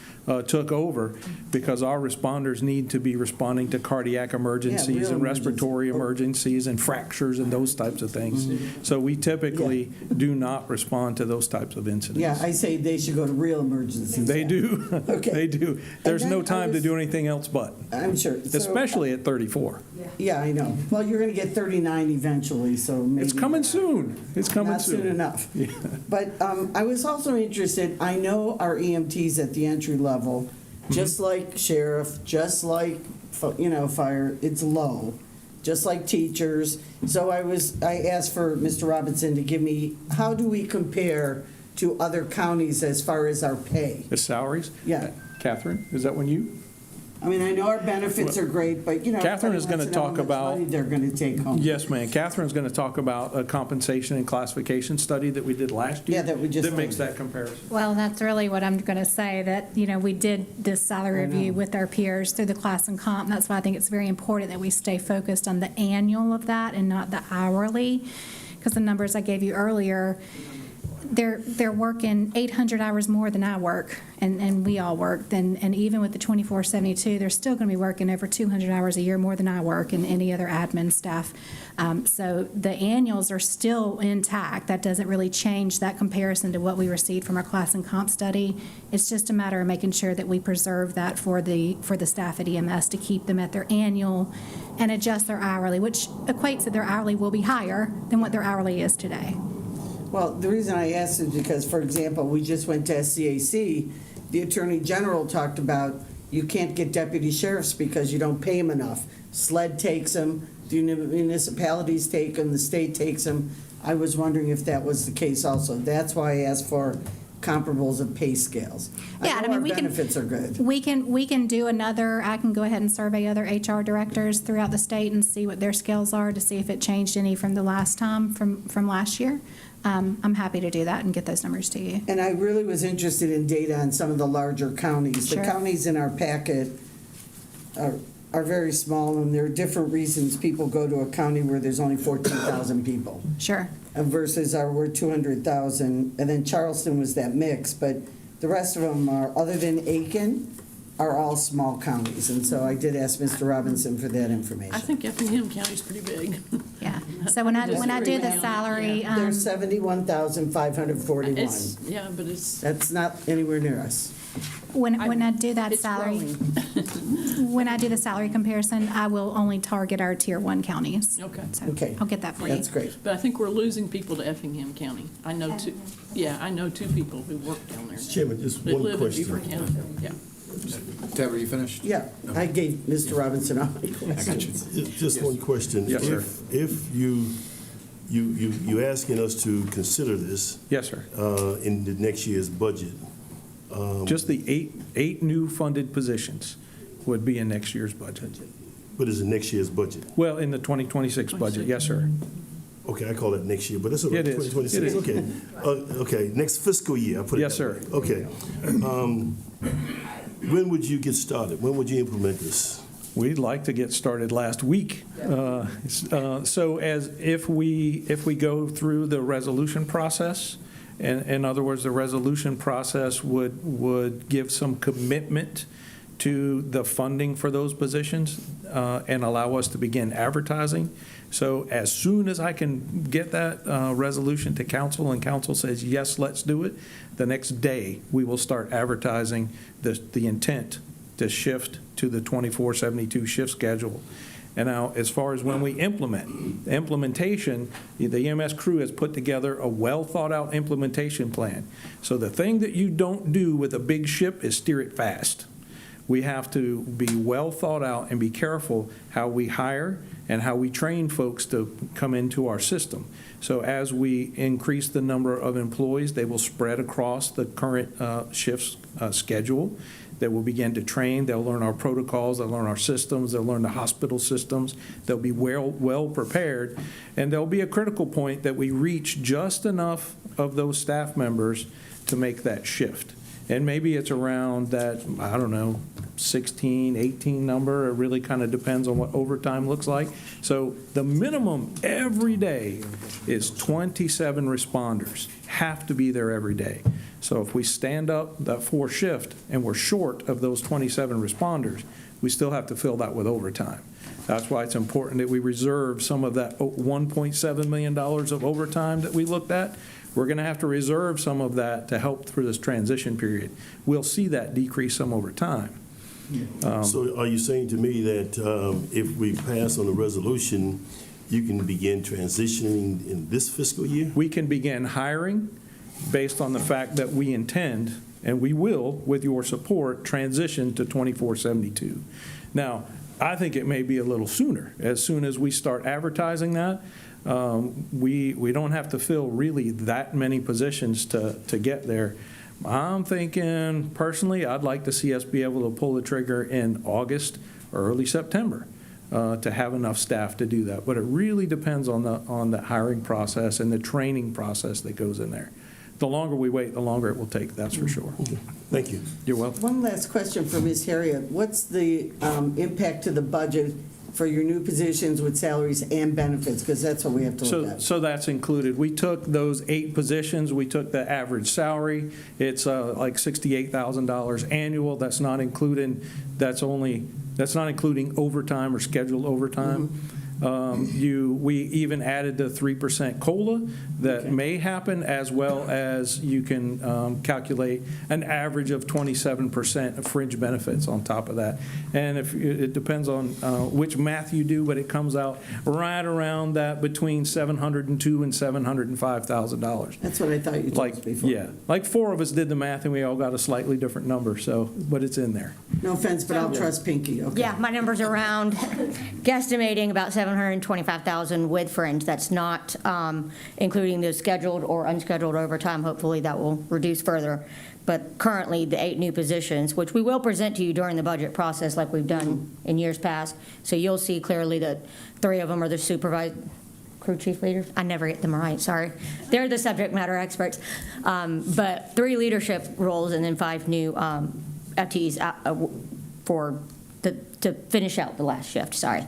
took over because our responders need to be responding to cardiac emergencies and respiratory emergencies and fractures and those types of things. So we typically do not respond to those types of incidents. Yeah, I say they should go to real emergencies. They do. Okay. They do. There's no time to do anything else but. I'm sure. So, especially at 34. Yeah, I know. Well, you're going to get 39 eventually, so maybe. It's coming soon. It's coming not soon enough. Yeah. But I was also interested, I know our EMTs at the entry level, just like sheriff, just like, fire, it's low, just like teachers. So I asked for Mr. Robinson to give me, how do we compare to other counties as far as our pay? The salaries? Yeah. Catherine, is that one you? I mean, I know our benefits are great, but, you know. Catherine is everybody gonna wants to know talk how much about- money they're going to take home. Yes, ma'am. Catherine's going to talk about a compensation and classification study that we did last year. Yeah, that we just That makes did. that comparison. Well, that's really what I'm going to say, that, we did this salary review with our peers through the class and comp. That's why I think it's very important that we stay focused on the annual of that and not the hourly, because the numbers I gave you earlier, they're working 800 hours more than I work, and we all work. And even with the 2472, they're still going to be working over 200 hours a year more than I work and any other admin staff. So the annuals are still intact. That doesn't really change that comparison to what we received from our class and comp study. It's just a matter of making sure that we preserve that for the staff at EMS to keep them at their annual and adjust their hourly, which equates that their hourly will be higher than what their hourly is today. Well, the reason I asked is because, for example, we just went to SCAC. The Attorney General talked about you can't get deputy sheriffs because you don't pay them enough. SLED takes them, the municipalities take them, the state takes them. I was wondering if that was the case also. That's why I asked for comparables of pay scales. Yeah, I know our benefits are good. We can do another, I can go ahead and survey other HR directors throughout the state and see what their scales are to see if it changed any from the last time, from last year. I'm happy to do that and get those numbers to you. And I really was interested in data on some of the larger counties. Sure. The counties in our packet are very small, and there are different reasons people go to a county where there's only 14,000 people. Sure. Versus we're 200,000, and then Charleston was that mix, but the rest of them are, other than Aiken, are all small counties. And so I did ask Mr. Robinson for that information. I think Effingham County's pretty big. Yeah. So when I do the salary, There's 71,541. Yeah, but it's. That's not anywhere near us. when I do that It's salary, growing. when I do the salary comparison, I will only target our tier 1 counties. Okay. So Okay. I'll get that for you. That's great. But I think we're losing people to Effingham County. I know two people who work down there. Chairman, just That one live in question. Beaufort County. Yeah. Tab, are you finished? Yeah, I gave Mr. Robinson all my questions. I got you. Just one question. Yes, sir. If you asking us to consider this Yes, sir. in the next year's budget, Just the eight new funded positions would be in next year's budget. what is the next year's budget? Well, in the 2026 budget, yes, sir. Okay, I call it next year, but that's all right. It is. 2026. It Okay. Okay, next fiscal year, I put it Yes, that way. Okay. When would you get started? When would you implement this? We'd like to get started last week. So if we go through the resolution process, in other words, the resolution process would give some commitment to the funding for those positions and allow us to begin advertising. So as soon as I can get that resolution to council and council says, yes, let's do it, the next day we will start advertising the intent to shift to the 24/72 shift schedule. And now, as far as when we implement, the implementation, the EMS crew has put together a well-thought-out implementation plan. So the thing that you don't do with a big ship is steer it fast. We have to be well thought out and be careful how we hire and how we train folks to come into our system. So as we increase the number of employees, they will spread across the current shift schedule. They will begin to train. They'll learn our protocols. They'll learn our systems. They'll learn the hospital systems. They'll be well prepared. And there'll be a critical point that we reach just enough of those staff members to make that shift. And maybe it's around that, I don't know, 16, 18 number. It really kind of depends on what overtime looks like. So the minimum every day is 27 responders, have to be there every day. So if we stand up that 4 shift and we're short of those 27 responders, we still have to fill that with overtime. That's why it's important that we reserve some of that $1.7 million of overtime that we looked at. We're going to have to reserve some of that to help through this transition period. We'll see that decrease some over time. So are you saying to me that if we pass on the resolution, you can begin transitioning in this fiscal year? We can begin hiring based on the fact that we intend, and we will, with your support, transition to 24/72. Now, I think it may be a little sooner. As soon as we start advertising that, we don't have to fill really that many positions to get there. I'm thinking, personally, I'd like to see us be able to pull the trigger in August or early September to have enough staff to do that. But it really depends on the hiring process and the training process that goes in there. The longer we wait, the longer it will take, that's for sure. Thank you. You're welcome. One last question for Ms. Harriet. What's the impact to the budget for your new positions with salaries and benefits? Because that's what we have to look at. So that's included. We took those 8 positions, we took the average salary. It's like $68,000 annual. That's not including overtime or scheduled overtime. We even added the 3% COLA that may happen, as well as you can calculate an average of 27% of fringe benefits on top of that. And if it depends on which math you do, but it comes out right around that between $702,000 and $705,000. That's what I thought you told us before. Yeah, like 4 of us did the math, and we all got a slightly different number. So, but it's in there. No offense, but I'll trust Pinky. Okay. Yeah, my number's around, guesstimating about $725,000 with fringe. That's not including the scheduled or unscheduled overtime. Hopefully that will reduce further. But currently, the 8 new positions, which we will present to you during the budget process like we've done in years past. So you'll see clearly that 3 of them are the crew chief leaders. I never get them right, sorry. They're the subject matter experts. But 3 leadership roles and then 5 new FTEs to finish out the last shift, sorry.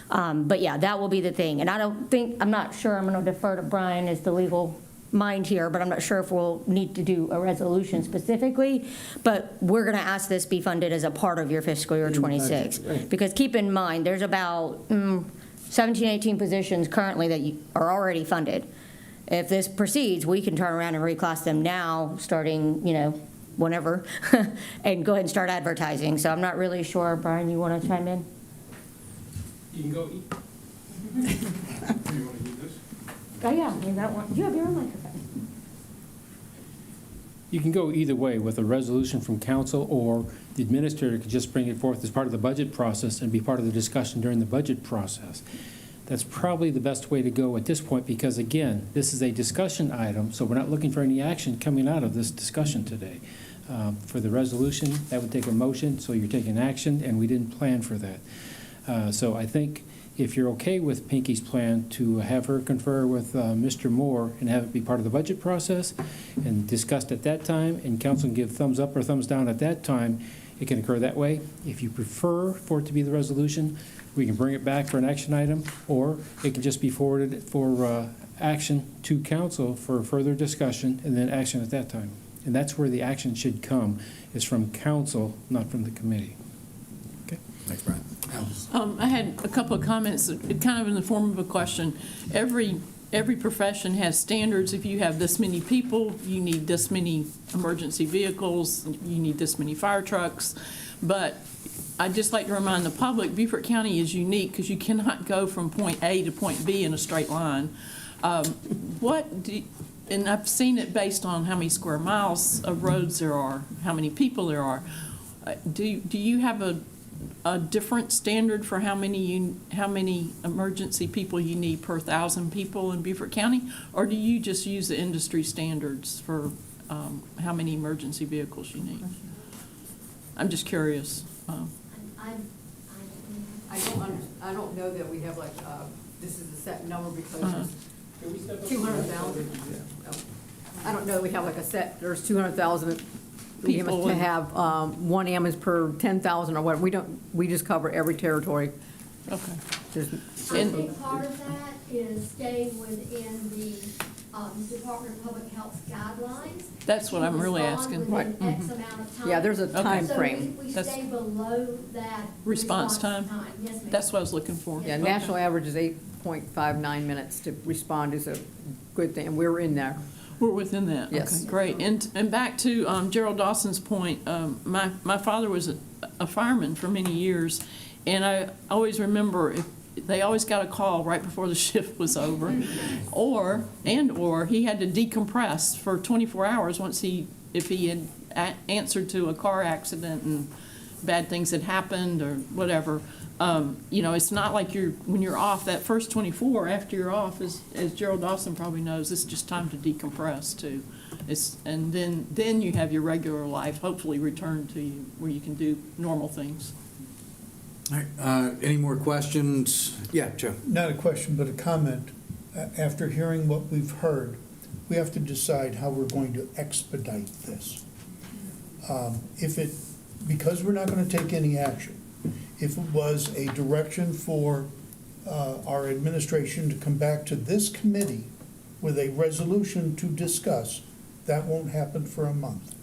But yeah, that will be the thing. And I'm not sure, I'm going to defer to Brian as the legal mind here, but I'm not sure if we'll need to do a resolution specifically. But we're going to ask this be funded as a part of your fiscal year 26. Right. Because keep in mind, there's about 17, 18 positions currently that are already funded. If this proceeds, we can turn around and reclass them now, starting, whenever, and go ahead and start advertising. So I'm not really sure. Brian, you want to chime in? You can go eat. You want to eat this? Oh, yeah, I mean, that one. You have your own microphone. You can go either way with a resolution from council, or the administrator could just bring it forth as part of the budget process and be part of the discussion during the budget process. That's probably the best way to go at this point because, again, this is a discussion item, so we're not looking for any action coming out of this discussion today. For the resolution, that would take a motion, so you're taking action, and we didn't plan for that. So I think if you're okay with Pinky's plan to have her confer with Mr. Moore and have it be part of the budget process and discussed at that time, and council can give thumbs up or thumbs down at that time, it can occur that way. If you prefer for it to be the resolution, we can bring it back for an action item, or it can just be forwarded for action to council for further discussion and then action at that time. And that's where the action should come, is from council, not from the committee. Okay. Thanks, Brian. I had a couple of comments, kind of in the form of a question. Every profession has standards. If you have this many people, you need this many emergency vehicles, you need this many fire trucks. But I'd just like to remind the public, Beaufort County is unique because you cannot go from point A to point B in a straight line. And I've seen it based on how many square miles of roads there are, how many people there are. Do you have a different standard for how many emergency people you need per 1,000 people in Beaufort County, or do you just use the industry standards for how many emergency vehicles you need? I'm just curious. I don't know that we have like, this is a set number because it's 200,000. I don't know that we have like a set, there's 200,000 People to have one ambulance per 10,000 or whatever. We just cover every territory. Okay. I think part of that is staying within the Department of Public Health guidelines. That's what I'm really asking. Right. X amount of time. Yeah, there's a time frame. So we stay below that response time. Yes, ma'am. That's what I was looking for. Yeah, Okay. national average is 8.59 minutes to respond is a good thing, and we're in there. We're within that. Yes. Okay, great. And back to Gerald Dawson's point, my father was a fireman for many years, and I always remember they always got a call right before the shift was over, or he had to decompress for 24 hours if he had answered to a car accident and bad things had happened or whatever. It's not like when you're off, that first 24 after you're off, as Gerald Dawson probably knows, it's just time to decompress too. And then you have your regular life hopefully return to you where you can do normal things. All right, any more questions? Yeah, Joe. Not a question, but a comment. After hearing what we've heard, we have to decide how we're going to expedite this. Because we're not going to take any action, if it was a direction for our administration to come back to this committee with a resolution to discuss, that won't happen for a month.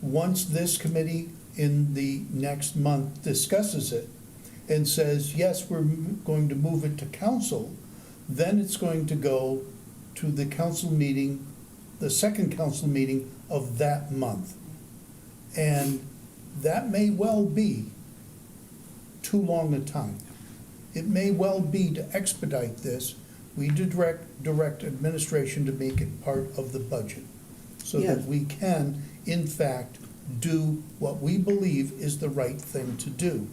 Once this committee in the next month discusses it and says, yes, we're going to move it to council, then it's going to go to the council meeting, the second council meeting of that month. And that may well be too long a time. It may well be to expedite this, we direct administration to make it part of the budget so that we can, in fact, do what we believe is the right thing to do.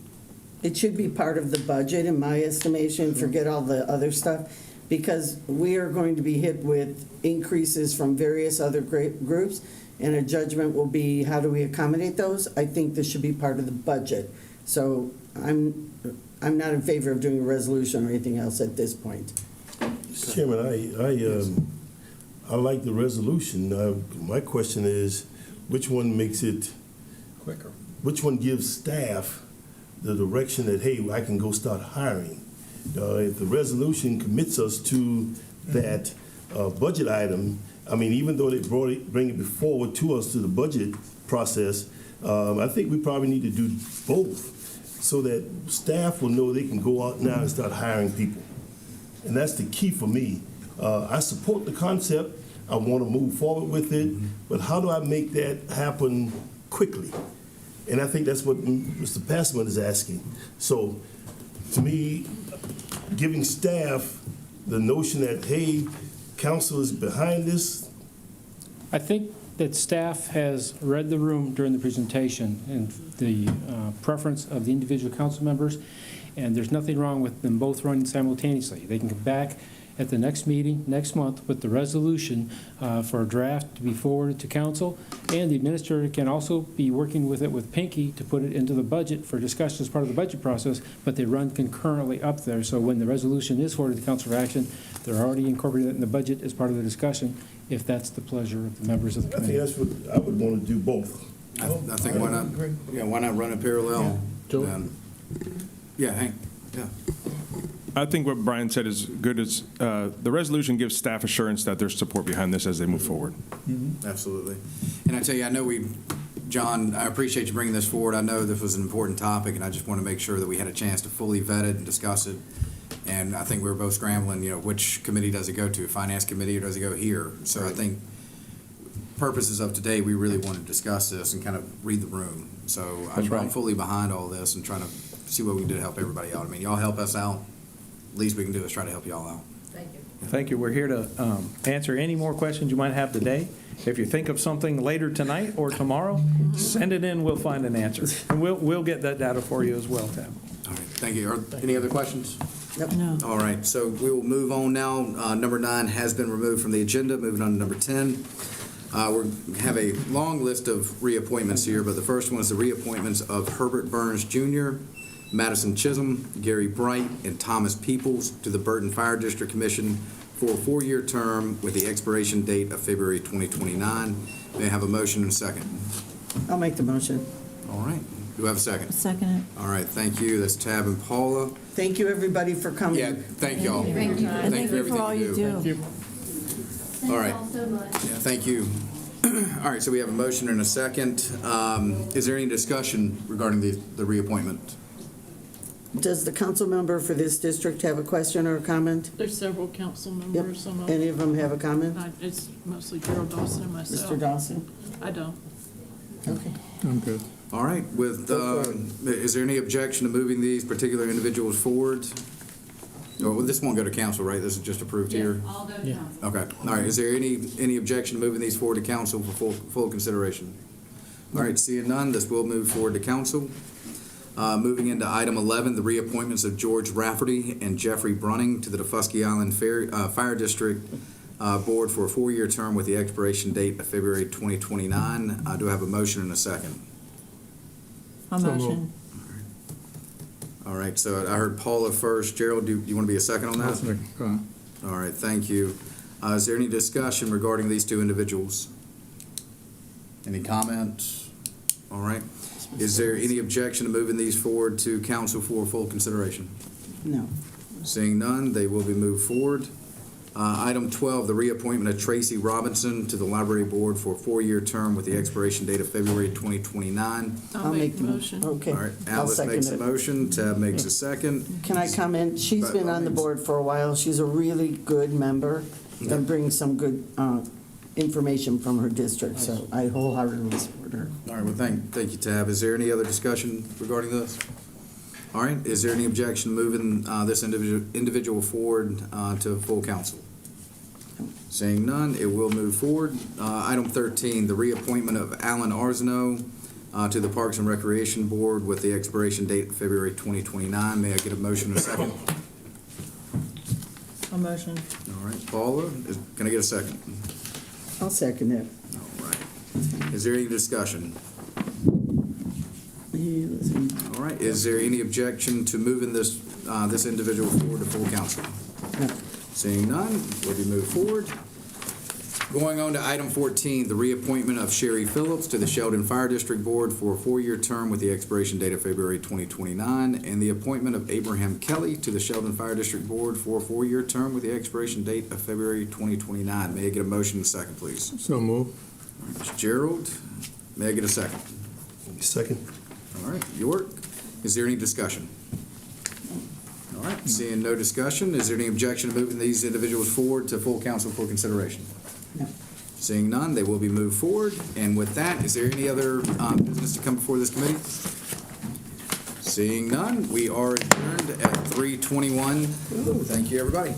It should be part of the budget, in my estimation, forget all the other stuff, because we are going to be hit with increases from various other groups, and a judgment will be, how do we accommodate those? I think this should be part of the budget. So I'm not in favor of doing a resolution or anything else at this point. Mr. Chairman, I like the resolution. My question is, which one makes it Quicker. Which one gives staff the direction that, hey, I can go start hiring? If the resolution commits us to that budget item, I mean, even though they bring it forward to us to the budget process, I think we probably need to do both so that staff will know they can go out now and start hiring people. And that's the key for me. I support the concept. I want to move forward with it, but how do I make that happen quickly? And I think that's what Mr. Passman is asking. So, to me, giving staff the notion that, hey, council is behind this. I think that staff has read the room during the presentation and the preference of the individual council members, and there's nothing wrong with them both running simultaneously. They can come back at the next meeting next month with the resolution for a draft to be forwarded to council, and the administrator can also be working with it with Pinky to put it into the budget for discussion as part of the budget process, but they run concurrently up there. So when the resolution is forwarded to council for action, they're already incorporated in the budget as part of the discussion, if that's the pleasure of the members of the I think committee. that's what I would want to do both. I think why not? Yeah, why not run a parallel? Yeah, Hank. Yeah. I think what Brian said is good. Is the resolution gives staff assurance that there's support behind this as they move forward. Absolutely. And I tell you, I know John, I appreciate you bringing this forward. I know this was an important topic, and I just want to make sure that we had a chance to fully vet it and discuss it. And I think we were both scrambling, which committee does it go to, Finance Committee, or does it go here? So I think purposes of today, we really want to discuss this and kind of read the room. So I'm fully behind all this and trying to see what we can do to help everybody out. I mean, y'all help us out. Least we can do is try to help y'all out. Thank you. Thank you. We're here to answer any more questions you might have today. If you think of something later tonight or tomorrow, send it in. We'll find an answer. And we'll get that data for you as well, Tab. All right, thank you. Any other questions? Yep. No. All right, so we will move on now. Number 9 has been removed from the agenda. Moving on to number 10. We have a long list of reappointments here, but the first one is the reappointments of Herbert Burns Jr., Madison Chisholm, Gary Bright, and Thomas Peoples to the Burton Fire District Commission for a 4-year term with the expiration date of February 2029. May I have a motion and a second? I'll make the motion. All right. Do I have a second? Second it. All right, thank you. That's Tab and Paula. Thank you, everybody, for coming. Yeah, thank y'all. Thank you. And thank you for all you do. All right. Yeah, thank you. All right, so we have a motion and a second. Is there any discussion regarding the reappointment? Does the council member for this district have a question or a comment? There's several council Yep. members. Some of Any of them have a comment? It's mostly Gerald Dawson and myself. Mr. Dawson? I don't. Okay. I'm good. All right, is there any objection to moving these particular individuals forward? Well, this won't go to council, right? This is just approved here? I'll go to council. Okay, all right. Is there any objection to moving these forward to council for full consideration? All right, seeing none, this will move forward to council. Moving into item 11, the reappointments of George Rafferty and Jeffrey Brunning to the DeFusky Island Fire District Board for a 4-year term with the expiration date of February 2029. Do I have a motion and a second? A motion. All right, so I heard Paula first. Gerald, do you want to be a second on that? All right, thank you. Is there any discussion regarding these two individuals? Any comments? All right. Is there any objection to moving these forward to council for full consideration? No. Seeing none, they will be moved forward. Item 12, the reappointment of Tracy Robinson to the Library Board for a 4-year term with the expiration date of February 2029. I'll make the motion. Okay. All right, I'll Alice second makes a it. motion, Tab makes a second. Can I comment? She's been on the board for a while. She's a really good member and brings some good information from her district, so I wholeheartedly support her. All right, well, thank you, Tab. Is there any other discussion regarding this? All right, is there any objection to moving this individual forward to full council? Seeing none, it will move forward. Item 13, the reappointment of Alan Arzano to the Parks and Recreation Board with the expiration date of February 2029. May I get a motion and a second? A motion. All right, Paula, can I get a second? I'll second it. All right. Is there any discussion? All right, is there any objection to moving this individual forward to full council? No. Seeing none, will be moved forward. Going on to item 14, the reappointment of Sherry Phillips to the Sheldon Fire District Board for a 4-year term with the expiration date of February 2029, and the appointment of Abraham Kelly to the Sheldon Fire District Board for a 4-year term with the expiration date of February 2029. May I get a motion and a second, please? So move. All right, Mr. Gerald, may I get a second? Second. All right, York, is there any discussion? All right, seeing no discussion, is there any objection to moving these individuals forward to full council for consideration? No. Seeing none, they will be moved forward. And with that, is there any other business to come before this committee? Seeing none, we are adjourned at 3:21. Thank you, everybody.